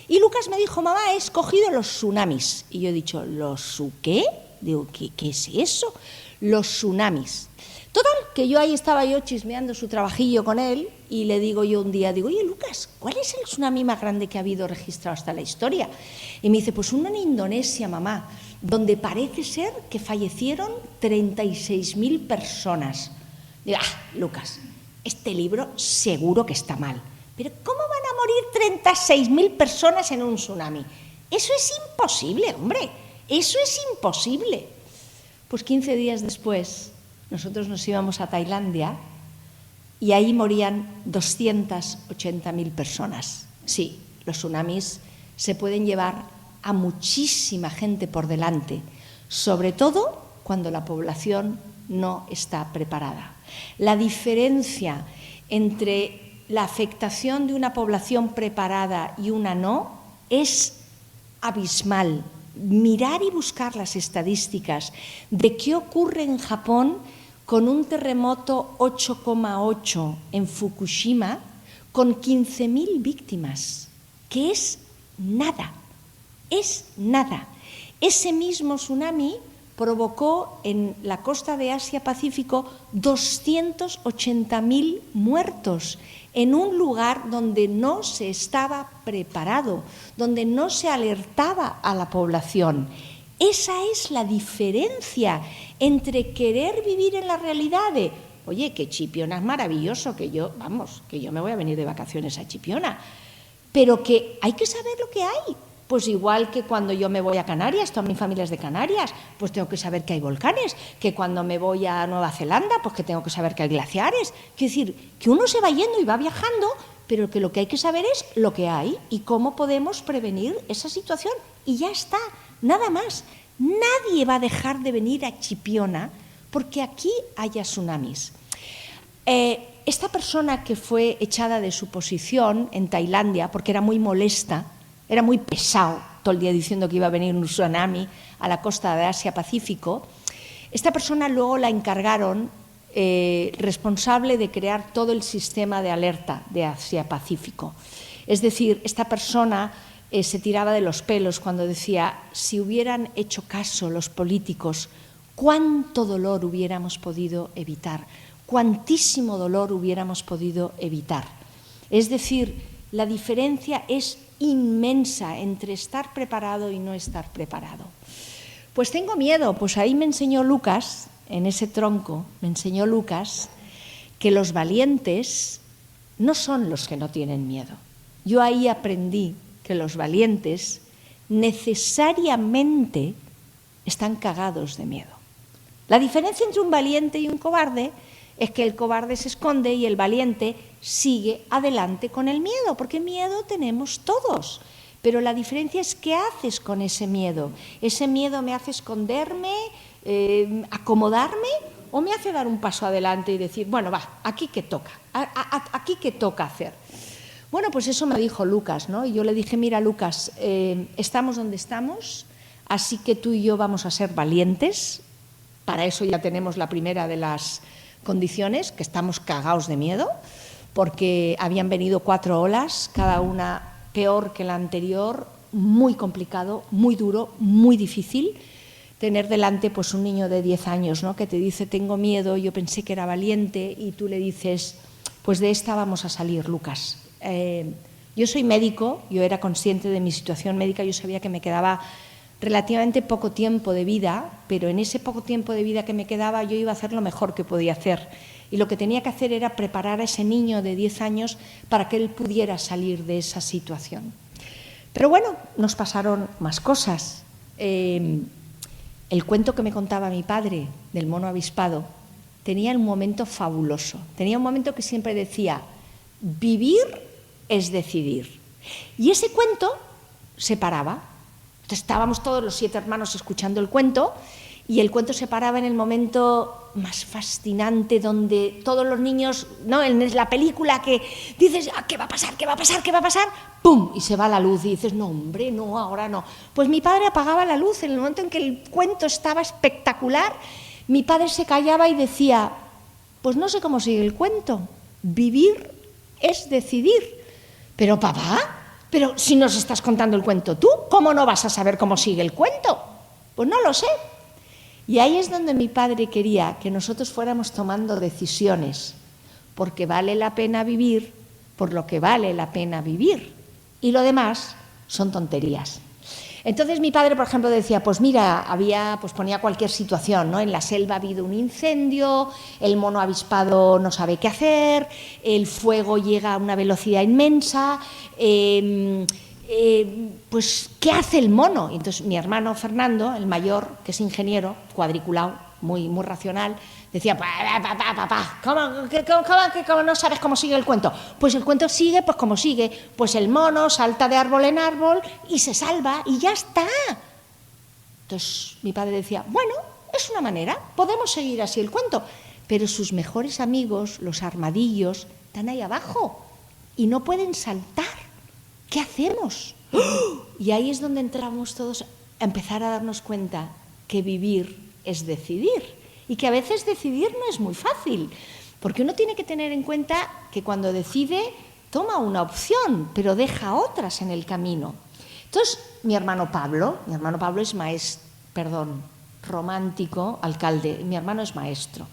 Y Lucas me dijo, mamá, he escogido los tsunamis. Y yo he dicho, ¿los qué? Digo, ¿qué es eso? Los tsunamis. Total, que yo ahí estaba yo chismeando su trabajillo con él y le digo yo un día, digo, oye, Lucas, ¿cuál es el tsunami más grande que ha habido registrado hasta la historia? Y me dice, pues uno en Indonesia, mamá, donde parece ser que fallecieron 36.000 personas. Digo, Lucas, este libro seguro que está mal. Pero ¿cómo van a morir 36.000 personas en un tsunami? Eso es imposible, hombre, eso es imposible. Pues 15 días después nosotros nos íbamos a Tailandia y ahí morían 280.000 personas. Sí, los tsunamis se pueden llevar a muchísima gente por delante, sobre todo cuando la población no está preparada. La diferencia entre la afectación de una población preparada y una no es abismal. Mirar y buscar las estadísticas de qué ocurre en Japón con un terremoto 8,8 en Fukushima, con 15.000 víctimas, que es nada, es nada. Ese mismo tsunami provocó en la costa de Asia-Pacífico 280.000 muertos en un lugar donde no se estaba preparado, donde no se alertaba a la población. Esa es la diferencia entre querer vivir en la realidad de, oye, que Chipiona es maravilloso, que yo me voy a venir de vacaciones a Chipiona, pero que hay que saber lo que hay. Pues igual que cuando yo me voy a Canarias, toda mi familia es de Canarias, pues tengo que saber que hay volcanes, que cuando me voy a Nueva Zelanda, pues que tengo que saber que hay glaciares. Quiero decir, que uno se va yendo y va viajando, pero que lo que hay que saber es lo que hay y cómo podemos prevenir esa situación. Y ya está, nada más. Nadie va a dejar de venir a Chipiona porque aquí haya tsunamis. Esta persona que fue echada de su posición en Tailandia porque era muy molesta, era muy pesado todo el día diciendo que iba a venir un tsunami a la costa de Asia-Pacífico, esta persona luego la encargaron responsable de crear todo el sistema de alerta de Asia-Pacífico. Es decir, esta persona se tiraba de los pelos cuando decía, si hubieran hecho caso los políticos, cuánto dolor hubiéramos podido evitar, cuantísimo dolor hubiéramos podido evitar. Es decir, la diferencia es inmensa entre estar preparado y no estar preparado. Pues tengo miedo, pues ahí me enseñó Lucas, en ese tronco, me enseñó Lucas que los valientes no son los que no tienen miedo. Yo ahí aprendí que los valientes necesariamente están cagados de miedo. La diferencia entre un valiente y un cobarde es que el cobarde se esconde y el valiente sigue adelante con el miedo, porque miedo tenemos todos. Pero la diferencia es qué haces con ese miedo. ¿Ese miedo me hace esconderme, acomodarme, o me hace dar un paso adelante y decir, bueno, va, aquí que toca, aquí que toca hacer? Bueno, pues eso me dijo Lucas, ¿no? Y yo le dije, mira, Lucas, estamos donde estamos, así que tú y yo vamos a ser valientes. Para eso ya tenemos la primera de las condiciones, que estamos cagados de miedo, porque habían venido 4 olas, cada una peor que la anterior, muy complicado, muy duro, muy difícil. Tener delante pues un niño de 10 años, ¿no? Que te dice, tengo miedo, yo pensé que era valiente, y tú le dices, pues de esta vamos a salir, Lucas. Yo soy médico, yo era consciente de mi situación médica, yo sabía que me quedaba relativamente poco tiempo de vida, pero en ese poco tiempo de vida que me quedaba yo iba a hacer lo mejor que podía hacer. Y lo que tenía que hacer era preparar a ese niño de 10 años para que él pudiera salir de esa situación. Pero bueno, nos pasaron más cosas. El cuento que me contaba mi padre del mono avispado tenía un momento fabuloso. Tenía un momento que siempre decía, vivir es decidir. Y ese cuento se paraba. Entonces, estábamos todos los 7 hermanos escuchando el cuento Y el cuento se paraba en el momento más fascinante, donde todos los niños, ¿no?, en la película que dices, ¿qué va a pasar? ¿Qué va a pasar? ¿Qué va a pasar? ¡Pum! Y se va la luz y dices, no, hombre, no, ahora no. Pues mi padre apagaba la luz en el momento en que el cuento estaba espectacular. Mi padre se callaba y decía, pues no sé cómo sigue el cuento. Vivir es decidir. Pero papá, pero si nos estás contando el cuento tú, ¿cómo no vas a saber cómo sigue el cuento? Pues no lo sé. Y ahí es donde mi padre quería que nosotros fuéramos tomando decisiones, porque vale la pena vivir por lo que vale la pena vivir. Y lo demás son tonterías. Entonces mi padre, por ejemplo, decía, pues mira, pues ponía cualquier situación, ¿no? En la selva ha habido un incendio, el mono avispado no sabe qué hacer, el fuego llega a una velocidad inmensa, pues ¿qué hace el mono? Y entonces mi hermano Fernando, el mayor, que es ingeniero, cuadriculado, muy racional, decía, papá, ¿cómo no sabes cómo sigue el cuento? Pues el cuento sigue, pues como sigue, pues el mono salta de árbol en árbol y se salva y ya está. Entonces mi padre decía, bueno, es una manera, podemos seguir así el cuento, pero sus mejores amigos, los armadillos, están ahí abajo y no pueden saltar. ¿Qué hacemos? Y ahí es donde entramos todos a empezar a darnos cuenta que vivir es decidir y que a veces decidir no es muy fácil, porque uno tiene que tener en cuenta que cuando decide toma una opción, pero deja otras en el camino. Entonces, mi hermano Pablo es romántico, alcalde, mi hermano es maestro.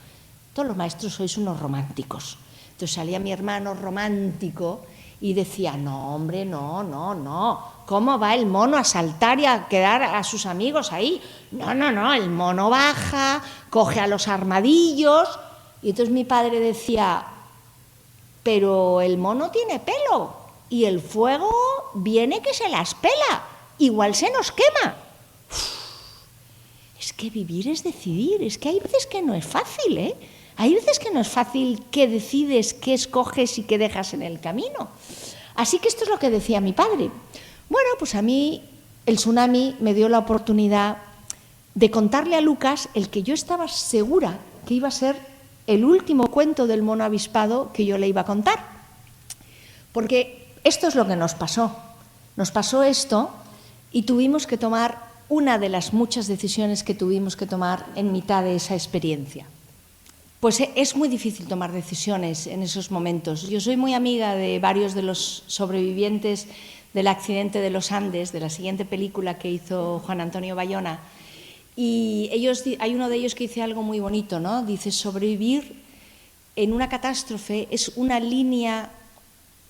Todos los maestros sois unos románticos. Entonces salía mi hermano romántico y decía, no, hombre, no, ¿cómo va el mono a saltar y a quedar a sus amigos ahí? No, el mono baja, coge a los armadillos. Y entonces mi padre decía, pero el mono tiene pelo y el fuego viene que se las pela, igual se nos quema. Es que vivir es decidir, es que hay veces que no es fácil, ¿eh? Hay veces que no es fácil qué decides, qué escoges y qué dejas en el camino. Así que esto es lo que decía mi padre. Bueno, pues a mí el tsunami me dio la oportunidad de contarle a Lucas el que yo estaba segura que iba a ser el último cuento del mono avispado que yo le iba a contar. Porque esto es lo que nos pasó. Nos pasó esto y tuvimos que tomar una de las muchas decisiones que tuvimos que tomar en mitad de esa experiencia. Pues es muy difícil tomar decisiones en esos momentos. Yo soy muy amiga de varios de los sobrevivientes del accidente de los Andes, de la siguiente película que hizo Juan Antonio Bayona, y hay uno de ellos que dice algo muy bonito, ¿no? Dice, sobrevivir en una catástrofe es una línea,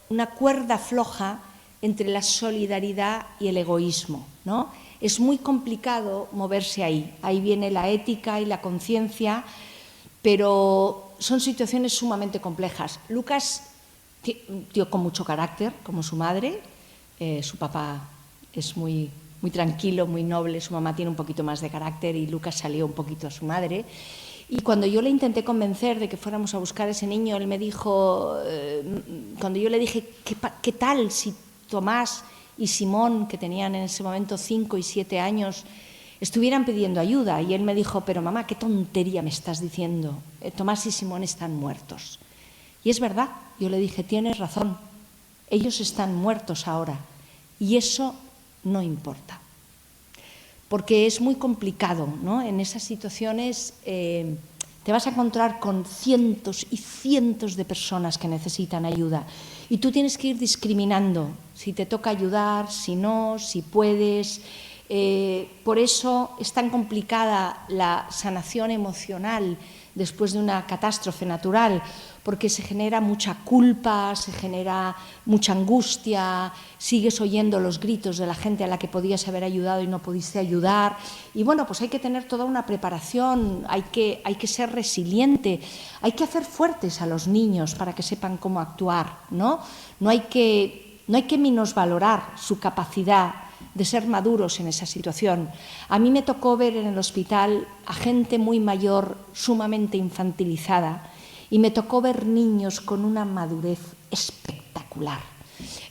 una cuerda floja entre la solidaridad y el egoísmo, ¿no? Es muy complicado moverse ahí. Ahí viene la ética y la conciencia, pero son situaciones sumamente complejas. Lucas, un tío con mucho carácter, como su madre, su papá es muy tranquilo, muy noble, su mamá tiene un poquito más de carácter y Lucas salió un poquito a su madre. Y cuando yo le intenté convencer de que fuéramos a buscar a ese niño, él me dijo, cuando yo le dije, ¿qué tal si Tomás y Simón, que tenían en ese momento 5 y 7 años, estuvieran pidiendo ayuda? Y él me dijo, pero mamá, qué tontería me estás diciendo, Tomás y Simón están muertos. Y es verdad, yo le dije, tienes razón, ellos están muertos ahora y eso no importa. Porque es muy complicado, ¿no? En esas situaciones te vas a encontrar con cientos y cientos de personas que necesitan ayuda y tú tienes que ir discriminando si te toca ayudar, si no, si puedes. Por eso es tan complicada la sanación emocional después de una catástrofe natural, porque se genera mucha culpa, se genera mucha angustia, sigues oyendo los gritos de la gente a la que podías haber ayudado y no pudiste ayudar. Y bueno, pues hay que tener toda una preparación, hay que ser resiliente, hay que hacer fuertes a los niños para que sepan cómo actuar, ¿no? No hay que minusvalorar su capacidad de ser maduros en esa situación. A mí me tocó ver en el hospital a gente muy mayor, sumamente infantilizada, y me tocó ver niños con una madurez espectacular.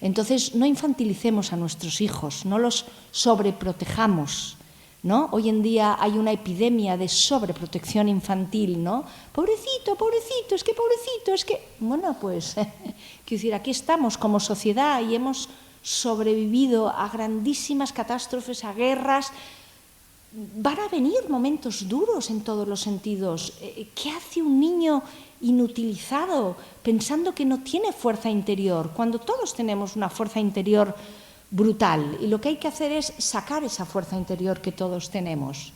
Entonces, no infantilicemos a nuestros hijos, no los sobreprotejamos, ¿no? Hoy en día hay una epidemia de sobreprotección infantil, ¿no? Pobrecito, pobrecito, es que pobrecito, es que... Bueno, pues, quiero decir, aquí estamos como sociedad y hemos sobrevivido a grandísimas catástrofes, a guerras. Van a venir momentos duros en todos los sentidos. ¿Qué hace un niño inutilizado pensando que no tiene fuerza interior, cuando todos tenemos una fuerza interior brutal? Y lo que hay que hacer es sacar esa fuerza interior que todos tenemos.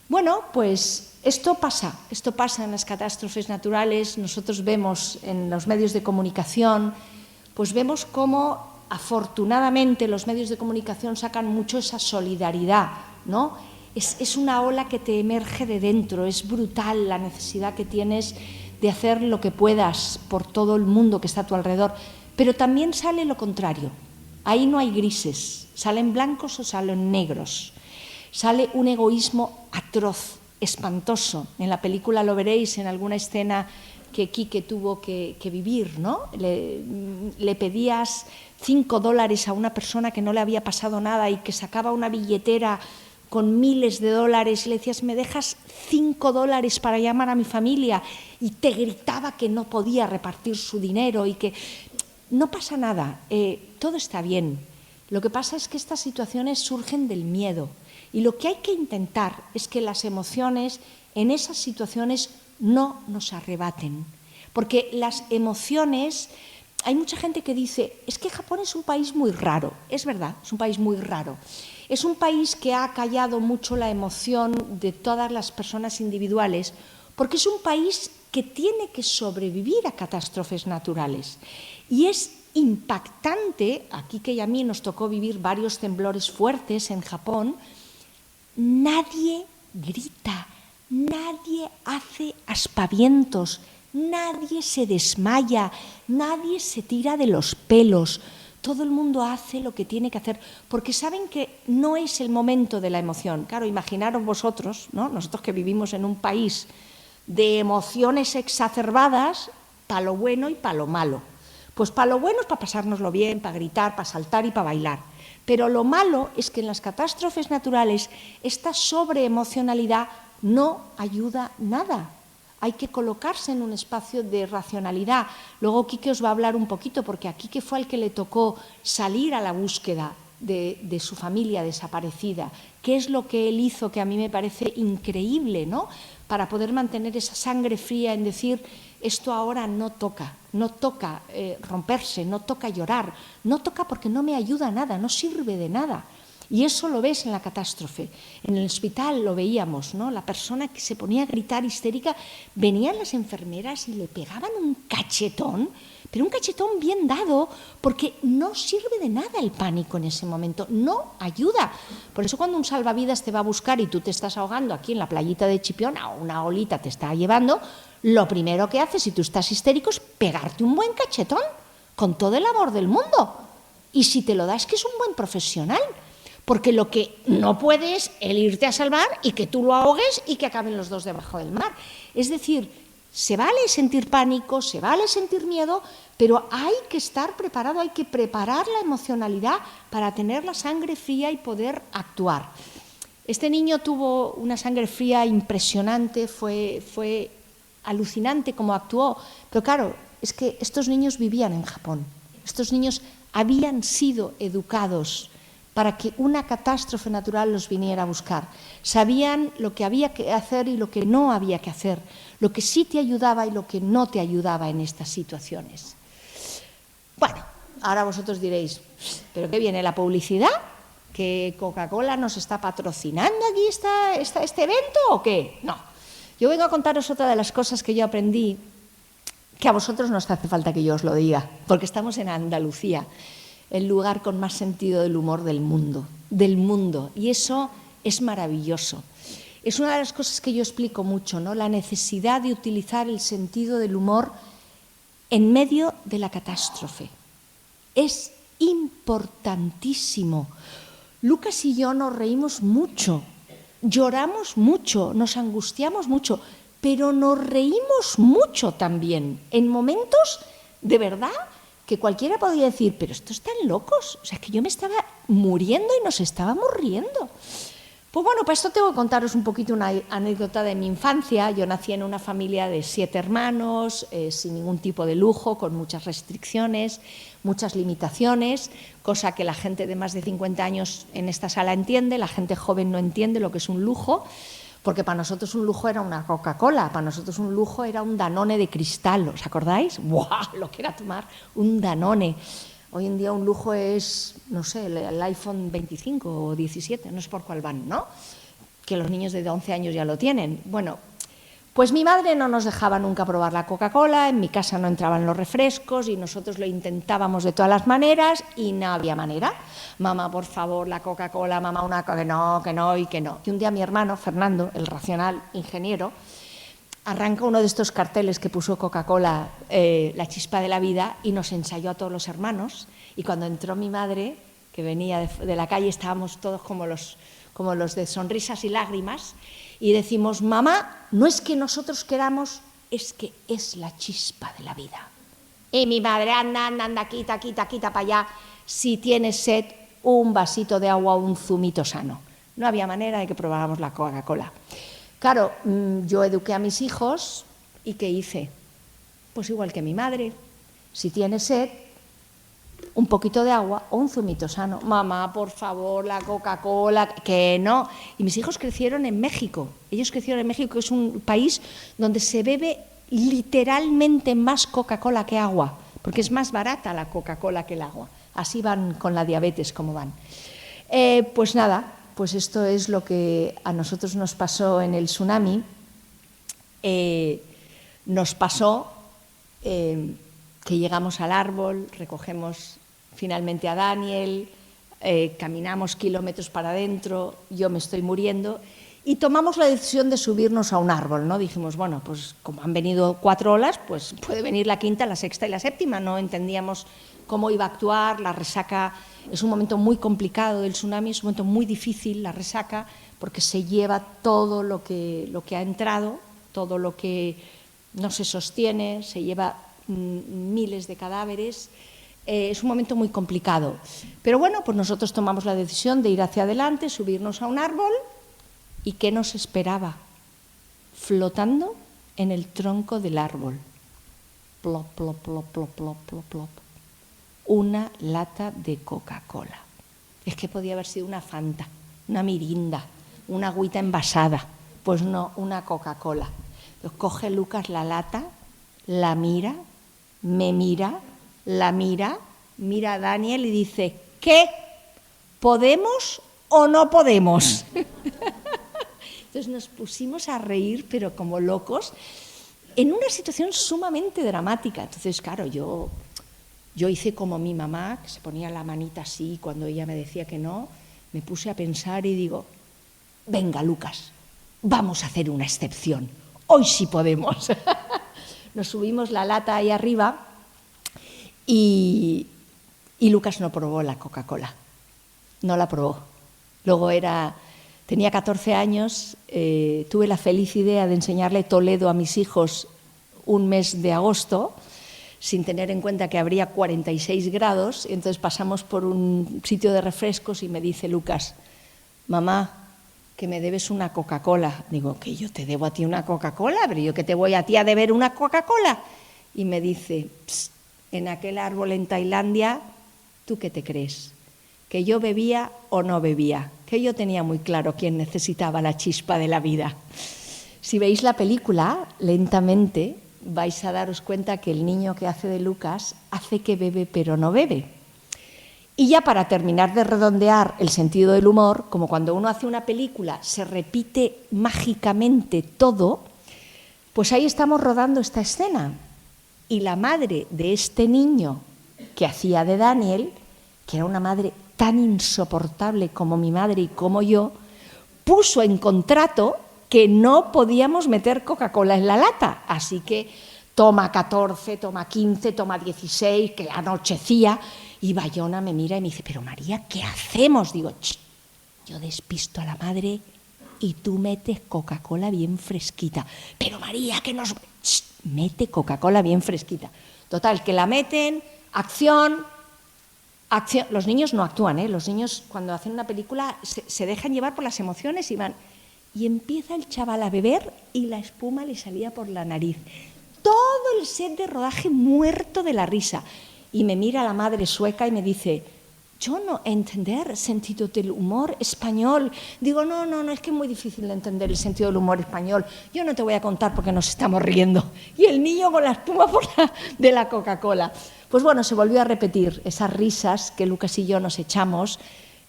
Bueno, pues esto pasa en las catástrofes naturales. Nosotros vemos en los medios de comunicación, pues vemos cómo afortunadamente los medios de comunicación sacan mucho esa solidaridad, ¿no? Es una ola que te emerge de dentro, es brutal la necesidad que tienes de hacer lo que puedas por todo el mundo que está a tu alrededor, pero también sale lo contrario. Ahí no hay grises, salen blancos o salen negros. Sale un egoísmo atroz, espantoso. En la película lo veréis en alguna escena que Quique tuvo que vivir, ¿no? Le pedías $5 a una persona que no le había pasado nada y que sacaba una billetera con miles de dólares y le decías, ¿me dejas $5 para llamar a mi familia? Y te gritaba que no podía repartir su dinero y que no pasa nada, todo está bien. Lo que pasa es que estas situaciones surgen del miedo y lo que hay que intentar es que las emociones en esas situaciones no nos arrebaten, porque las emociones, hay mucha gente que dice, es que Japón es un país muy raro. Es verdad, es un país muy raro. Es un país que ha callado mucho la emoción de todas las personas individuales, porque es un país que tiene que sobrevivir a catástrofes naturales. Y es impactante, aquí que a mí nos tocó vivir varios temblores fuertes en Japón, nadie grita, nadie hace aspavientos, nadie se desmaya, nadie se tira de los pelos. Todo el mundo hace lo que tiene que hacer, porque saben que no es el momento de la emoción. Claro, imaginaros vosotros, ¿no? Nosotros que vivimos en un país de emociones exacerbadas, para lo bueno y para lo malo. Pues para lo bueno es para pasárnoslo bien, para gritar, para saltar y para bailar. Pero lo malo es que en las catástrofes naturales esta sobreemocionalidad no ayuda nada. Hay que colocarse en un espacio de racionalidad. Luego Quique os va a hablar un poquito, porque a Quique fue al que le tocó salir a la búsqueda de su familia desaparecida. ¿Qué es lo que él hizo que a mí me parece increíble, ¿no? Para poder mantener esa sangre fría en decir, esto ahora no toca romperse, no toca llorar, no toca porque no me ayuda a nada, no sirve de nada. Y eso lo ves en la catástrofe. En el hospital lo veíamos, ¿no? La persona que se ponía a gritar histérica, venían las enfermeras y le pegaban un cachetón, pero un cachetón bien dado, porque no sirve de nada el pánico en ese momento, no ayuda. Por eso cuando un salvavidas te va a buscar y tú te estás ahogando aquí en la playita de Chipiona o una olita te está llevando, lo primero que haces si tú estás histérico es pegarte un buen cachetón, con todo el amor del mundo. Y si te lo das, que es un buen profesional. Porque lo que no puede es el irte a salvar y que tú lo ahogues y que acaben los dos debajo del mar. Es decir, se vale sentir pánico, se vale sentir miedo, pero hay que estar preparado, hay que preparar la emocionalidad para tener la sangre fría y poder actuar. Este niño tuvo una sangre fría impresionante, fue alucinante cómo actuó, pero claro, es que estos niños vivían en Japón, estos niños habían sido educados para que una catástrofe natural los viniera a buscar. Sabían lo que había que hacer y lo que no había que hacer, lo que sí te ayudaba y lo que no te ayudaba en estas situaciones. Bueno, ahora vosotros diréis, ¿pero qué viene la publicidad? ¿Que Coca-Cola nos está patrocinando aquí este evento o qué? No, yo vengo a contaros otra de las cosas que yo aprendí, que a vosotros no os hace falta que yo os lo diga, porque estamos en Andalucía, el lugar con más sentido del humor del mundo, y eso es maravilloso. Es una de las cosas que yo explico mucho, ¿no? La necesidad de utilizar el sentido del humor en medio de la catástrofe. Es importantísimo. Lucas y yo nos reímos mucho, lloramos mucho, nos angustiamos mucho, pero nos reímos mucho también, en momentos de verdad que cualquiera podría decir, pero estos están locos, o sea, que yo me estaba muriendo y nos estábamos riendo. Pues bueno, para esto tengo que contaros un poquito una anécdota de mi infancia. Yo nací en una familia de 7 hermanos, sin ningún tipo de lujo, con muchas restricciones, muchas limitaciones, cosa que la gente de más de 50 años en esta sala entiende, la gente joven no entiende lo que es un lujo, porque para nosotros un lujo era una Coca-Cola, para nosotros un lujo era un Danone de cristal, ¿os acordáis? ¡Buah! Lo que era tomar un Danone. Hoy en día un lujo es, no sé, el iPhone 25 o 17, no sé por cuál van, ¿no? Que los niños de 11 años ya lo tienen. Bueno, pues mi madre no nos dejaba nunca probar la Coca-Cola, en mi casa no entraban los refrescos y nosotros lo intentábamos de todas las maneras y no había manera. Mamá, por favor, la Coca-Cola, mamá, una que no y que no. Y un día mi hermano, Fernando, el racional ingeniero, arranca uno de estos carteles que puso Coca-Cola, la chispa de la vida, y nos ensayó a todos los hermanos. Y cuando entró mi madre, que venía de la calle, estábamos todos como los de sonrisas y lágrimas, y decimos, mamá, no es que nosotros queramos, es que es la chispa de la vida. Y mi madre, anda, quita para allá, si tienes sed, un vasito de agua o un zumito sano. No había manera de que probáramos la Coca-Cola. Claro, yo eduqué a mis hijos y ¿qué hice? Pues igual que mi madre, si tiene sed, un poquito de agua o un zumito sano. Mamá, por favor, la Coca-Cola, que no. Y mis hijos crecieron en México. Ellos crecieron en México, que es un país donde se bebe literalmente más Coca-Cola que agua, porque es más barata la Coca-Cola que el agua. Así van con la diabetes como van. Pues nada. Pues esto es lo que a nosotros nos pasó en el tsunami. Nos pasó que llegamos al árbol, recogemos finalmente a Daniel, caminamos kilómetros para adentro, yo me estoy muriendo, y tomamos la decisión de subirnos a un árbol, ¿no? Dijimos, bueno, pues como han venido 4 olas, pues puede venir la quinta, la sexta y la séptima. No entendíamos cómo iba a actuar, la resaca es un momento muy complicado del tsunami, es un momento muy difícil, la resaca, porque se lleva todo lo que ha entrado, todo lo que no se sostiene, se lleva miles de cadáveres, es un momento muy complicado. Pero bueno, pues nosotros tomamos la decisión de ir hacia adelante, subirnos a un árbol, ¿y qué nos esperaba? Flotando en el tronco del árbol. Plop, plop, plop, plop, plop, plop, plop. Una lata de Coca-Cola. Es que podía haber sido una Fanta, una Mirinda, una agüita envasada. Pues no, una Coca-Cola. Entonces coge Lucas la lata, la mira, me mira, la mira a Daniel y dice, ¿qué? ¿Podemos o no podemos? Entonces nos pusimos a reír, pero como locos, en una situación sumamente dramática. Entonces, claro, yo hice como mi mamá, que se ponía la manita así cuando ella me decía que no, me puse a pensar y digo, venga, Lucas, vamos a hacer una excepción, hoy sí podemos. Nos subimos la lata ahí arriba y Lucas no probó la Coca-Cola, no la probó. Luego tenía 14 años, tuve la feliz idea de enseñarle Toledo a mis hijos un mes de agosto, sin tener en cuenta que habría 46 grados, y entonces pasamos por un sitio de refrescos y me dice Lucas, mamá, que me debes una Coca-Cola. Digo, ¿que yo te debo a ti una Coca-Cola? Pero yo que te voy a ti a deber una Coca-Cola. Y me dice, en aquel árbol en Tailandia, ¿tú qué te crees? ¿Que yo bebía o no bebía? Que yo tenía muy claro quién necesitaba la chispa de la vida. Si veis la película, lentamente vais a daros cuenta que el niño que hace de Lucas hace que bebe pero no bebe. Y ya para terminar de redondear el sentido del humor, como cuando uno hace una película se repite mágicamente todo, pues ahí estamos rodando esta escena. Y la madre de este niño que hacía de Daniel, que era una madre tan insoportable como mi madre y como yo, puso en contrato que no podíamos meter Coca-Cola en la lata. Así que toma 14, toma 15, toma 16, que anochecía. Y Bayona me mira y me dice, pero María, ¿qué hacemos? Digo, yo despisto a la madre y tú metes Coca-Cola bien fresquita. Pero María, que nos... mete Coca-Cola bien fresquita. Total, que la meten, acción, Los niños no actúan, ¿eh? Los niños cuando hacen una película se dejan llevar por las emociones y van. Y empieza el chaval a beber y la espuma le salía por la nariz. Todo el set de rodaje muerto de la risa. Y me mira la madre sueca y me dice, yo no entender sentido del humor español. Digo, no, es que es muy difícil de entender el sentido del humor español. Yo no te voy a contar porque nos estamos riendo. Y el niño con la espuma de la Coca-Cola. Pues bueno, se volvió a repetir esas risas que Lucas y yo nos echamos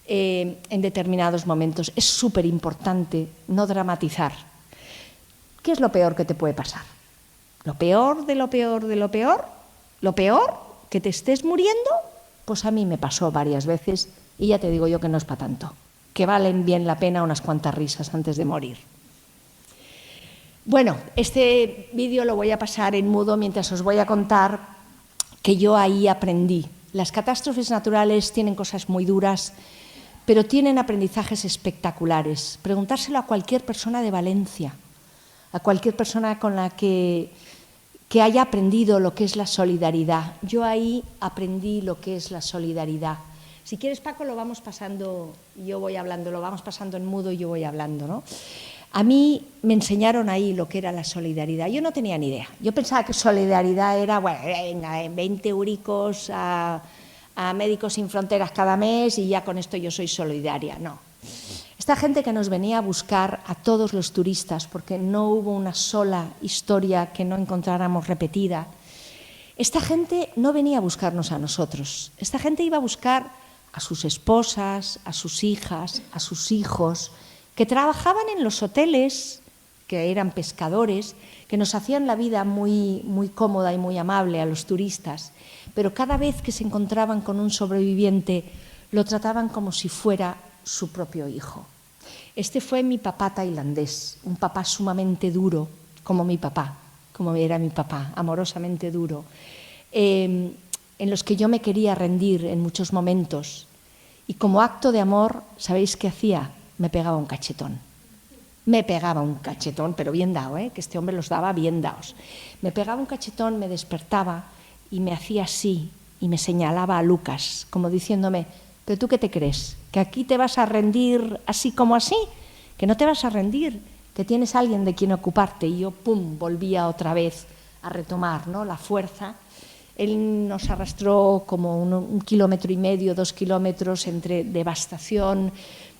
en determinados momentos. Es súper importante no dramatizar. ¿Qué es lo peor que te puede pasar? Lo peor de lo peor de lo peor, lo peor, que te estés muriendo, pues a mí me pasó varias veces y ya te digo yo que no es para tanto, que valen bien la pena unas cuantas risas antes de morir. Bueno, este vídeo lo voy a pasar en mudo mientras os voy a contar que yo ahí aprendí. Las catástrofes naturales tienen cosas muy duras, pero tienen aprendizajes espectaculares. Preguntárselo a cualquier persona de Valencia, a cualquier persona con la que haya aprendido lo que es la solidaridad. Yo ahí aprendí lo que es la solidaridad. Si quieres, Paco, lo vamos pasando, yo voy hablando, lo vamos pasando en mudo y yo voy hablando, ¿no? A mí me enseñaron ahí lo que era la solidaridad. Yo no tenía ni idea. Yo pensaba que solidaridad era, bueno, venga, 20 euricos a Médicos Sin Fronteras cada mes y ya con esto yo soy solidaria. No. Esta gente que nos venía a buscar a todos los turistas, porque no hubo una sola historia que no encontráramos repetida, esta gente no venía a buscarnos a nosotros. Esta gente iba a buscar a sus esposas, a sus hijas, a sus hijos, que trabajaban en los hoteles, que eran pescadores, que nos hacían la vida muy, muy cómoda y muy amable a los turistas, pero cada vez que se encontraban con un sobreviviente lo trataban como si fuera su propio hijo. Este fue mi papá tailandés, un papá sumamente duro, como mi papá, como era mi papá, amorosamente duro, en los que yo me quería rendir en muchos momentos. Y como acto de amor, ¿sabéis qué hacía? Me pegaba un cachetón. Me pegaba un cachetón, pero bien dado, que este hombre los daba bien dados. Me pegaba un cachetón, me despertaba y me hacía así y me señalaba a Lucas, como diciéndome, ¿pero tú qué te crees? ¿Que aquí te vas a rendir así como así? Que no te vas a rendir, que tienes a alguien de quien ocuparte. Y yo, pum, volvía otra vez a retomar, ¿no?, la fuerza. Él nos arrastró como 1,5 kilómetros, 2 kilómetros entre devastación.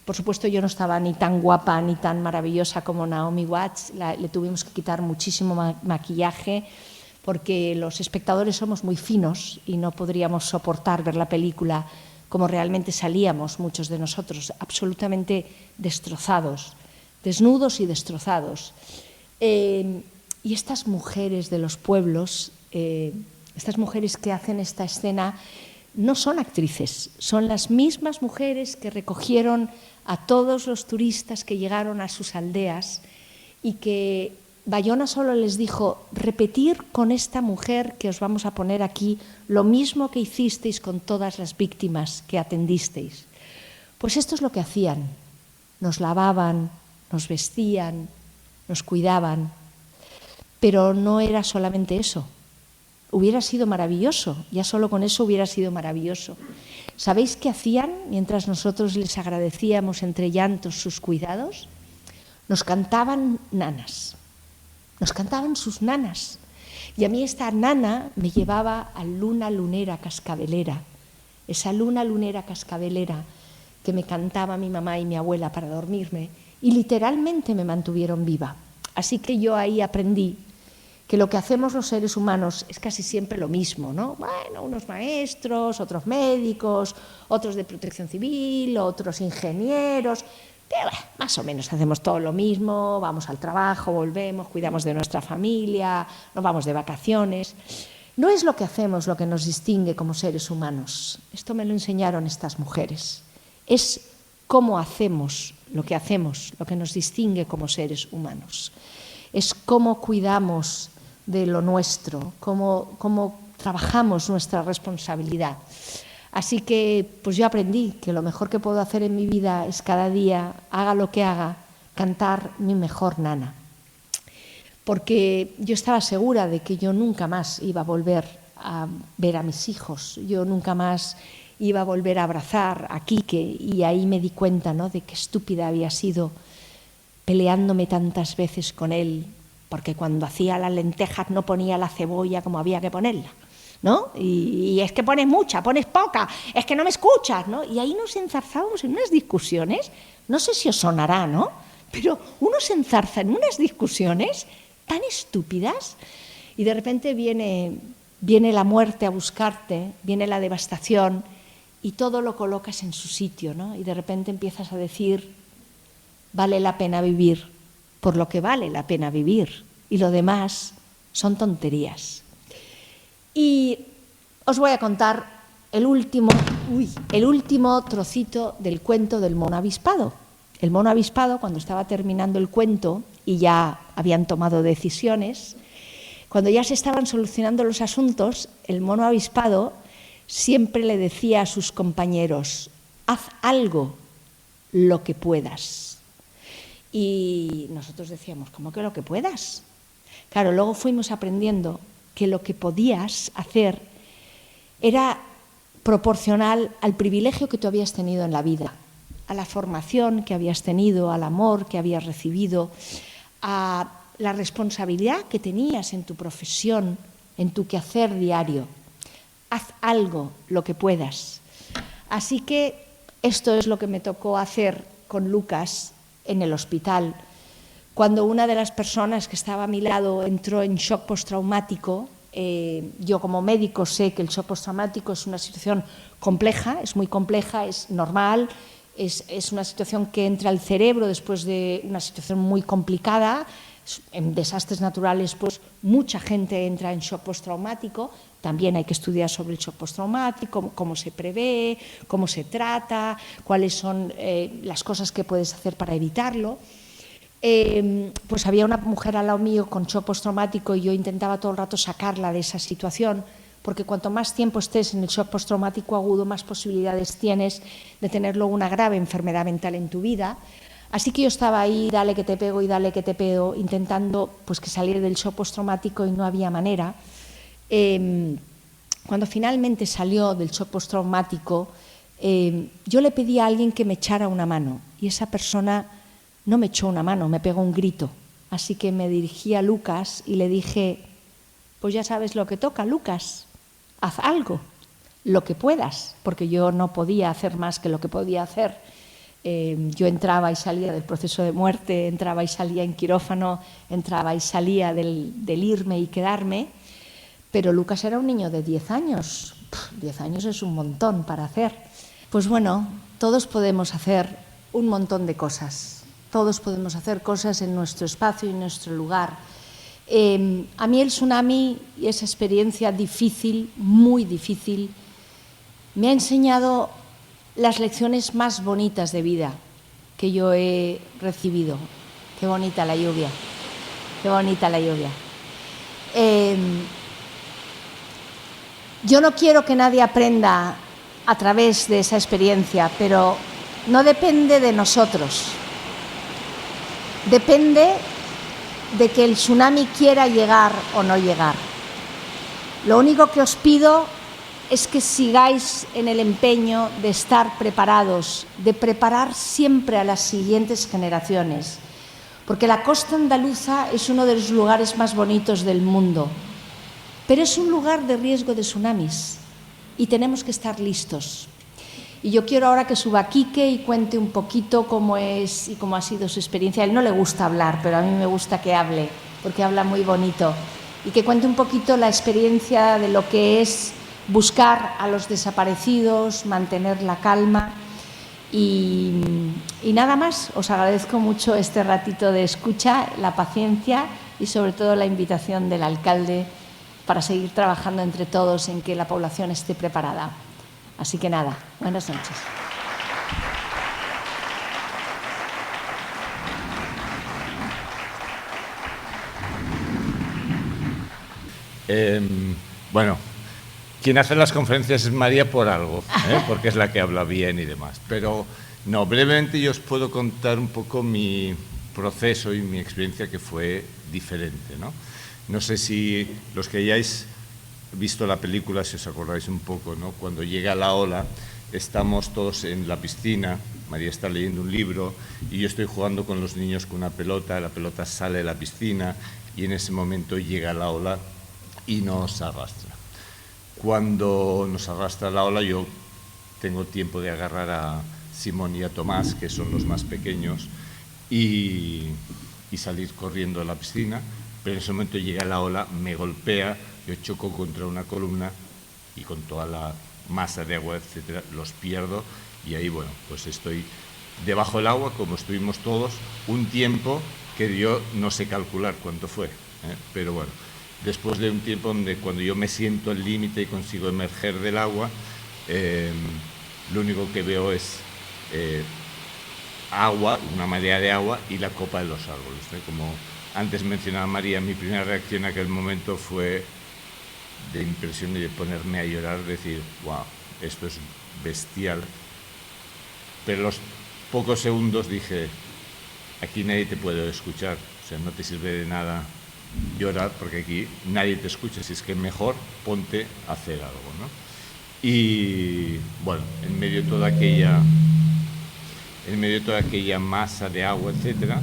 Por supuesto, yo no estaba ni tan guapa ni tan maravillosa como Naomi Watts. Le tuvimos que quitar muchísimo maquillaje porque los espectadores somos muy finos y no podríamos soportar ver la película como realmente salíamos muchos de nosotros, absolutamente destrozados, desnudos y destrozados. Y estas mujeres de los pueblos, estas mujeres que hacen esta escena, no son actrices, son las mismas mujeres que recogieron a todos los turistas que llegaron a sus aldeas y que Bayona solo les dijo, repetir con esta mujer que os vamos a poner aquí lo mismo que hicisteis con todas las víctimas que atendisteis. Pues esto es lo que hacían, nos lavaban, nos vestían, nos cuidaban, pero no era solamente eso. Hubiera sido maravilloso, ya solo con eso hubiera sido maravilloso. ¿Sabéis qué hacían mientras nosotros les agradecíamos entre llantos sus cuidados? Nos cantaban nanas, nos cantaban sus nanas. Y a mí esta nana me llevaba a luna lunera cascabelera, esa luna lunera cascabelera que me cantaba mi mamá y mi abuela para dormirme y literalmente me mantuvieron viva. Así que yo ahí aprendí que lo que hacemos los seres humanos es casi siempre lo mismo, ¿no? Bueno, unos maestros, otros médicos, otros de protección civil, otros ingenieros, pero bueno, más o menos hacemos todo lo mismo, vamos al trabajo, volvemos, cuidamos de nuestra familia, nos vamos de vacaciones. No es lo que hacemos lo que nos distingue como seres humanos. Esto me lo enseñaron estas mujeres. Es cómo hacemos, lo que nos distingue como seres humanos. Es cómo cuidamos de lo nuestro, cómo trabajamos nuestra responsabilidad. Así que pues yo aprendí que lo mejor que puedo hacer en mi vida es cada día, haga lo que haga, cantar mi mejor nana. Porque yo estaba segura de que yo nunca más iba a volver a ver a mis hijos, yo nunca más iba a volver a abrazar a Quique, y ahí me di cuenta, ¿no?, de qué estúpida había sido peleándome tantas veces con él, porque cuando hacía las lentejas no ponía la cebolla como había que ponerla, ¿no? Y es que pones mucha, pones poca, es que no me escuchas, ¿no? Y ahí nos enzarzábamos en unas discusiones, no sé si os sonará, ¿no?, pero uno se enzarza en unas discusiones tan estúpidas, y de repente viene la muerte a buscarte, viene la devastación, y todo lo colocas en su sitio, ¿no? Y de repente empiezas a decir: vale la pena vivir por lo que vale la pena vivir, y lo demás son tonterías. Y os voy a contar el último trocito del cuento del mono avispado. El mono avispado, cuando estaba terminando el cuento y ya habían tomado decisiones, cuando ya se estaban solucionando los asuntos, el mono avispado siempre le decía a sus compañeros: haz algo, lo que puedas. Y nosotros decíamos: ¿cómo que lo que puedas? Claro, luego fuimos aprendiendo que lo que podías hacer era proporcional al privilegio que tú habías tenido en la vida, a la formación que habías tenido, al amor que habías recibido, a la responsabilidad que tenías en tu profesión, en tu quehacer diario. Haz algo, lo que puedas. Así que esto es lo que me tocó hacer con Lucas en el hospital. Cuando una de las personas que estaba a mi lado entró en shock postraumático, yo como médico sé que el shock postraumático es una situación compleja, es muy compleja, es normal, es una situación que entra al cerebro después de una situación muy complicada. En desastres naturales, pues mucha gente entra en shock postraumático. También hay que estudiar sobre el shock postraumático, cómo se prevé, cómo se trata, cuáles son las cosas que puedes hacer para evitarlo. Pues había una mujer al lado mío con shock postraumático y yo intentaba todo el rato sacarla de esa situación, porque cuanto más tiempo estés en el shock postraumático agudo, más posibilidades tienes de tener luego una grave enfermedad mental en tu vida. Así que yo estaba ahí, dale que te pego y dale que te pego, intentando pues que salir del shock postraumático, y no había manera. Cuando finalmente salió del shock postraumático, yo le pedí a alguien que me echara una mano, y esa persona no me echó una mano, me pegó un grito. Así que me dirigí a Lucas y le dije: pues ya sabes lo que toca, Lucas, haz algo, lo que puedas, porque yo no podía hacer más que lo que podía hacer. Yo entraba y salía del proceso de muerte, entraba y salía en quirófano, entraba y salía del irme y quedarme, pero Lucas era un niño de 10 años. 10 años es un montón para hacer. Pues bueno, todos podemos hacer un montón de cosas, todos podemos hacer cosas en nuestro espacio y en nuestro lugar. A mí el tsunami y esa experiencia difícil, muy difícil, me ha enseñado las lecciones más bonitas de vida que yo he recibido. Qué bonita la lluvia, qué bonita la lluvia. Yo no quiero que nadie aprenda a través de esa experiencia, pero no depende de nosotros. Depende de que el tsunami quiera llegar o no llegar. Lo único que os pido es que sigáis en el empeño de estar preparados, de preparar siempre a las siguientes generaciones, porque la costa andaluza es uno de los lugares más bonitos del mundo, pero es un lugar de riesgo de tsunamis y tenemos que estar listos. Y yo quiero ahora que suba Quique y cuente un poquito cómo es y cómo ha sido su experiencia. A él no le gusta hablar, pero a mí me gusta que hable, porque habla muy bonito. Y que cuente un poquito la experiencia de lo que es buscar a los desaparecidos, mantener la calma. Y nada más, os agradezco mucho este ratito de escucha, la paciencia y sobre todo la invitación del alcalde para seguir trabajando entre todos en que la población esté preparada. Así que nada, buenas noches. Bueno, quien hace las conferencias es María por algo, porque es la que habla bien y demás. Pero no, brevemente yo os puedo contar un poco mi proceso y mi experiencia, que fue diferente, ¿no? No sé si los que hayáis visto la película, si os acordáis un poco, ¿no? Cuando llega la ola, estamos todos en la piscina, María está leyendo un libro y yo estoy jugando con los niños con una pelota, la pelota sale de la piscina y en ese momento llega la ola y nos arrastra. Cuando nos arrastra la ola, yo tengo tiempo de agarrar a Simón y a Tomás, que son los más pequeños, y salir corriendo a la piscina, pero en ese momento llega la ola, me golpea, yo choco contra una columna y con toda la masa de agua, etcétera, los pierdo y ahí, bueno, pues estoy debajo del agua, como estuvimos todos, un tiempo que yo no sé calcular cuánto fue, pero bueno, después de un tiempo donde cuando yo me siento al límite y consigo emerger del agua, lo único que veo es agua, una marea de agua y la copa de los árboles, ¿eh? Como antes mencionaba María, mi primera reacción en aquel momento fue de impresión y de ponerme a llorar, decir, wow, esto es bestial. Pero los pocos segundos dije, aquí nadie te puede escuchar, o sea, no te sirve de nada llorar porque aquí nadie te escucha, si es que mejor ponte a hacer algo, ¿no? Y bueno, en medio de toda aquella masa de agua, etcétera,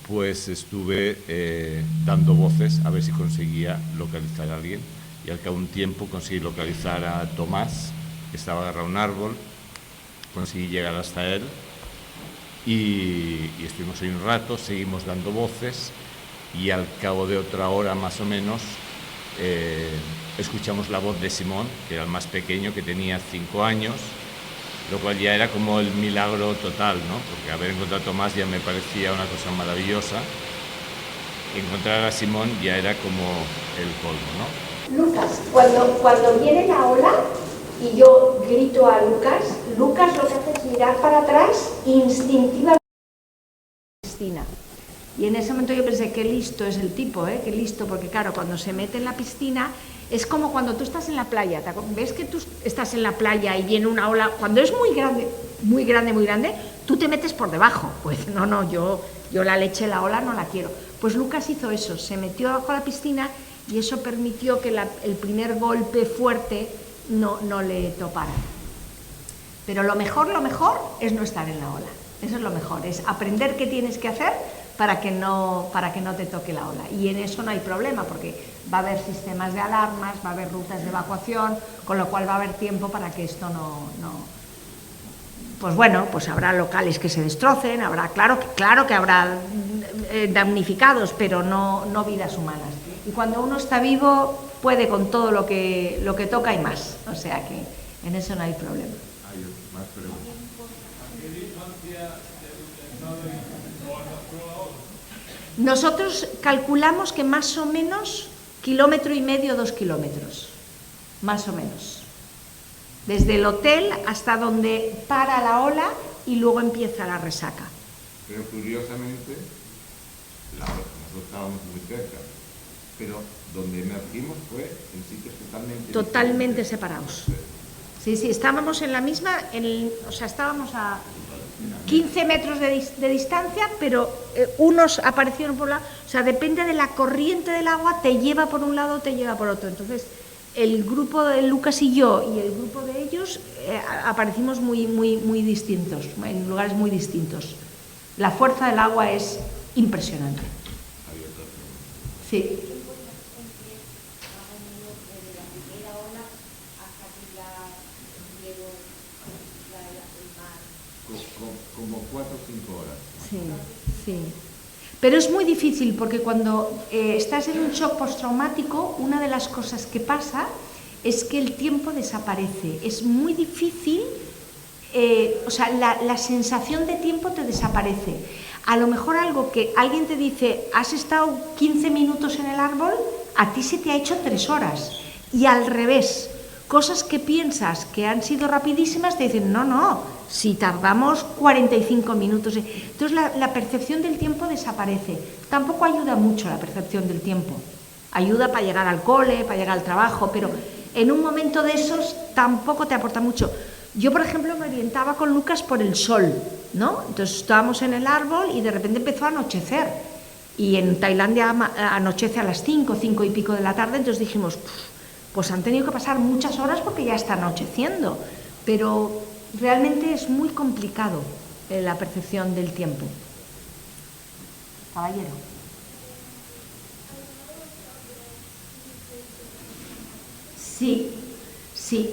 pues estuve dando voces a ver si conseguía localizar a alguien y al cabo de un tiempo conseguí localizar a Tomás, que estaba agarrado a un árbol, conseguí llegar hasta él y estuvimos ahí un rato, seguimos dando voces y al cabo de otra hora más o menos escuchamos la voz de Simón, que era el más pequeño, que tenía 5 años, lo cual ya era como el milagro total, ¿no? Porque haber encontrado a Tomás ya me parecía una cosa maravillosa. Encontrar a Simón ya era como el colmo, ¿no? Lucas, cuando viene la ola y yo grito a Lucas, Lucas lo que hace es mirar para atrás instintivamente. Piscina. Y en ese momento yo pensé, qué listo es el tipo, qué listo, porque claro, cuando se mete en la piscina es como cuando tú estás en la playa, ¿ves que tú estás en la playa y viene una ola? Cuando es muy grande, muy grande, muy grande, tú te metes por debajo. Pues no, yo la leche, la ola no la quiero. Pues Lucas hizo eso, se metió abajo de la piscina y eso permitió que el primer golpe fuerte no le topara. Pero lo mejor es no estar en la ola. Eso es lo mejor, es aprender qué tienes que hacer para que no te toque la ola. Y en eso no hay problema, porque va a haber sistemas de alarmas, va a haber rutas de evacuación, con lo cual va a haber tiempo para que esto pues bueno, pues habrá locales que se destrocen, claro que habrá damnificados, pero no vidas humanas. Y cuando uno está vivo, puede con todo lo que toca y más. O sea que en eso no hay problema. Hay más preguntas. Nosotros calculamos que más o menos 1,5 km, 2 kilómetros, más o menos. Desde el hotel hasta donde para la ola y luego empieza la resaca. Pero curiosamente, nosotros estábamos muy cerca, pero donde emergimos fue en sitios totalmente separados. Sí, estábamos en la misma, estábamos a 15 metros de distancia, pero unos aparecieron por un lado, o sea, depende de la corriente del agua, te lleva por un lado o te lleva por otro. Entonces, el grupo de Lucas y yo y el grupo de ellos aparecimos muy distintos, en lugares muy distintos. La fuerza del agua es impresionante. Sí. Como 4 o 5 horas. Sí. Pero es muy difícil porque cuando estás en un shock postraumático, una de las cosas que pasa es que el tiempo desaparece. Es muy difícil, la sensación de tiempo te desaparece. A lo mejor algo que alguien te dice, has estado 15 minutos en el árbol, a ti se te ha hecho 3 horas. Y al revés, cosas que piensas que han sido rapidísimas, te dicen, no, si tardamos 45 minutos. Entonces la percepción del tiempo desaparece. Tampoco ayuda mucho la percepción del tiempo. Ayuda para llegar al cole, para llegar al trabajo, pero en un momento de esos tampoco te aporta mucho. Yo, por ejemplo, me orientaba con Lucas por el sol, ¿no? Entonces estábamos en el árbol y de repente empezó a anochecer. Y en Tailandia anochece a las 5 y pico de la tarde, entonces dijimos, pues han tenido que pasar muchas horas porque ya está anocheciendo, pero realmente es muy complicado la percepción del tiempo. Caballero. Sí, sí.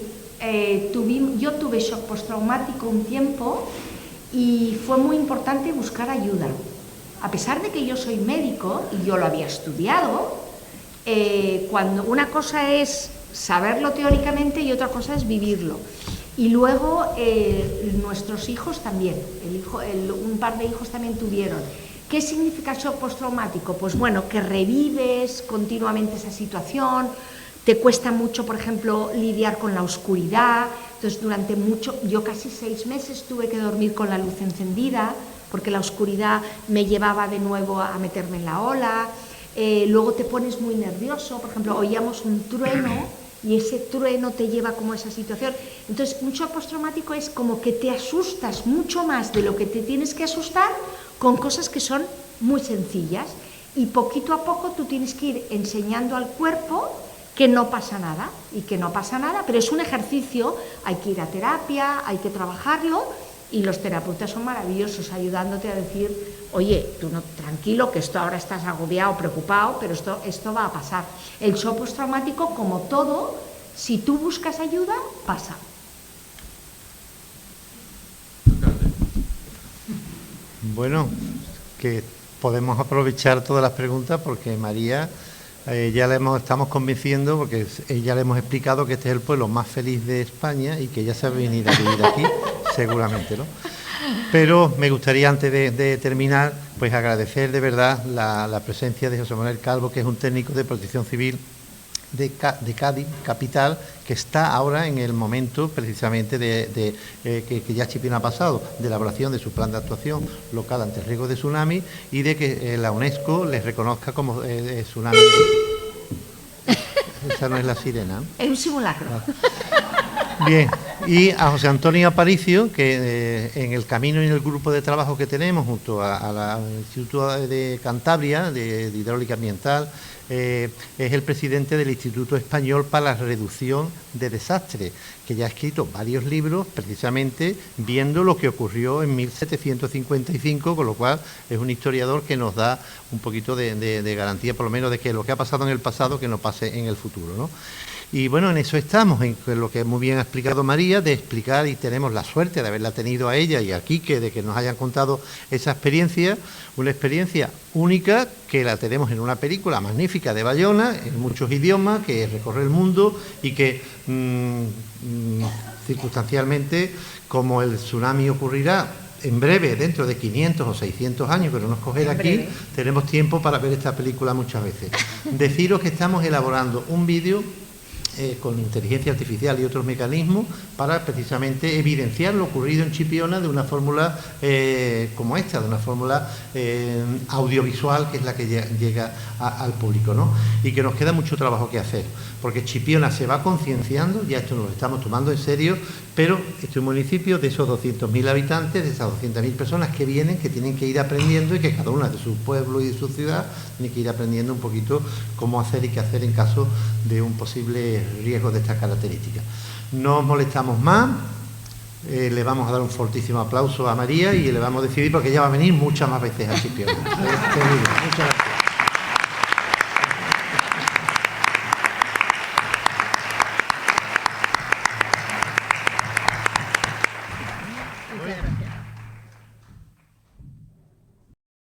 Yo tuve shock postraumático un tiempo y fue muy importante buscar ayuda. A pesar de que yo soy médico y yo lo había estudiado, cuando una cosa es saberlo teóricamente y otra cosa es vivirlo. Y luego nuestros hijos también, un par de hijos también tuvieron. ¿Qué significa shock postraumático? Pues bueno, que revives continuamente esa situación, te cuesta mucho, por ejemplo, lidiar con la oscuridad. Entonces, yo casi 6 meses tuve que dormir con la luz encendida, porque la oscuridad me llevaba de nuevo a meterme en la ola. Luego te pones muy nervioso, por ejemplo, oíamos un trueno y ese trueno te lleva como a esa situación. Entonces, un shock postraumático es como que te asustas mucho más de lo que te tienes que asustar con cosas que son muy sencillas, y poquito a poco tú tienes que ir enseñando al cuerpo que no pasa nada, pero es un ejercicio, hay que ir a terapia, hay que trabajarlo, y los terapeutas son maravillosos ayudándote a decir, oye, tú no, tranquilo, que esto ahora estás agobiado, preocupado, pero esto va a pasar. El shock postraumático, como todo, si tú buscas ayuda, pasa. Bueno, que podemos aprovechar todas las preguntas porque María estamos convenciendo, porque ya le hemos explicado que este es el pueblo más feliz de España y que ella sabe venir a vivir aquí, seguramente, ¿no? Pero me gustaría, antes de terminar, pues agradecer de verdad la presencia de José Manuel Calvo, que es un técnico de protección civil de Cádiz, capital, que está ahora en el momento precisamente que ya Chipiona ha pasado, de elaboración de su plan de actuación local ante el riesgo de tsunami y de que la UNESCO les reconozca como tsunami. Esa no es la sirena. Es un simulacro. Bien, y a José Antonio Aparicio, que en el camino y en el grupo de trabajo que tenemos junto al Instituto de Cantabria de Hidráulica Ambiental, es el presidente del Instituto Español para la Reducción de Desastres, que ya ha escrito varios libros precisamente viendo lo que ocurrió en 1755, con lo cual es un historiador que nos da un poquito de garantía, por lo menos, de que lo que ha pasado en el pasado que no pase en el futuro, ¿no? Y bueno, en eso estamos, en lo que muy bien ha explicado María, de explicar, y tenemos la suerte de haberla tenido a ella y a Quique, de que nos hayan contado esa experiencia, una experiencia única que la tenemos en una película magnífica de Bayona, en muchos idiomas, que recorre el mundo y que circunstancialmente, como el tsunami ocurrirá en breve, dentro de 500 o 600 años, pero no escoger aquí, tenemos tiempo para ver esta película muchas veces. Deciros que estamos elaborando un vídeo con inteligencia artificial y otros mecanismos para precisamente evidenciar lo ocurrido en Chipiona de una fórmula como esta, de una fórmula audiovisual, que es la que llega al público, ¿no? Y que nos queda mucho trabajo que hacer, porque Chipiona se va concienciando, ya esto nos lo estamos tomando en serio, pero este es un municipio de esos 200.000 habitantes, de esas 200.000 personas que vienen, que tienen que ir aprendiendo, y que cada una de su pueblo y de su ciudad tiene que ir aprendiendo un poquito cómo hacer y qué hacer en caso de un posible riesgo de estas características. No os molestamos más, le vamos a dar un fortísimo aplauso a María y le vamos a decidir, porque ella va a venir muchas más veces a Chipiona. Muchas gracias.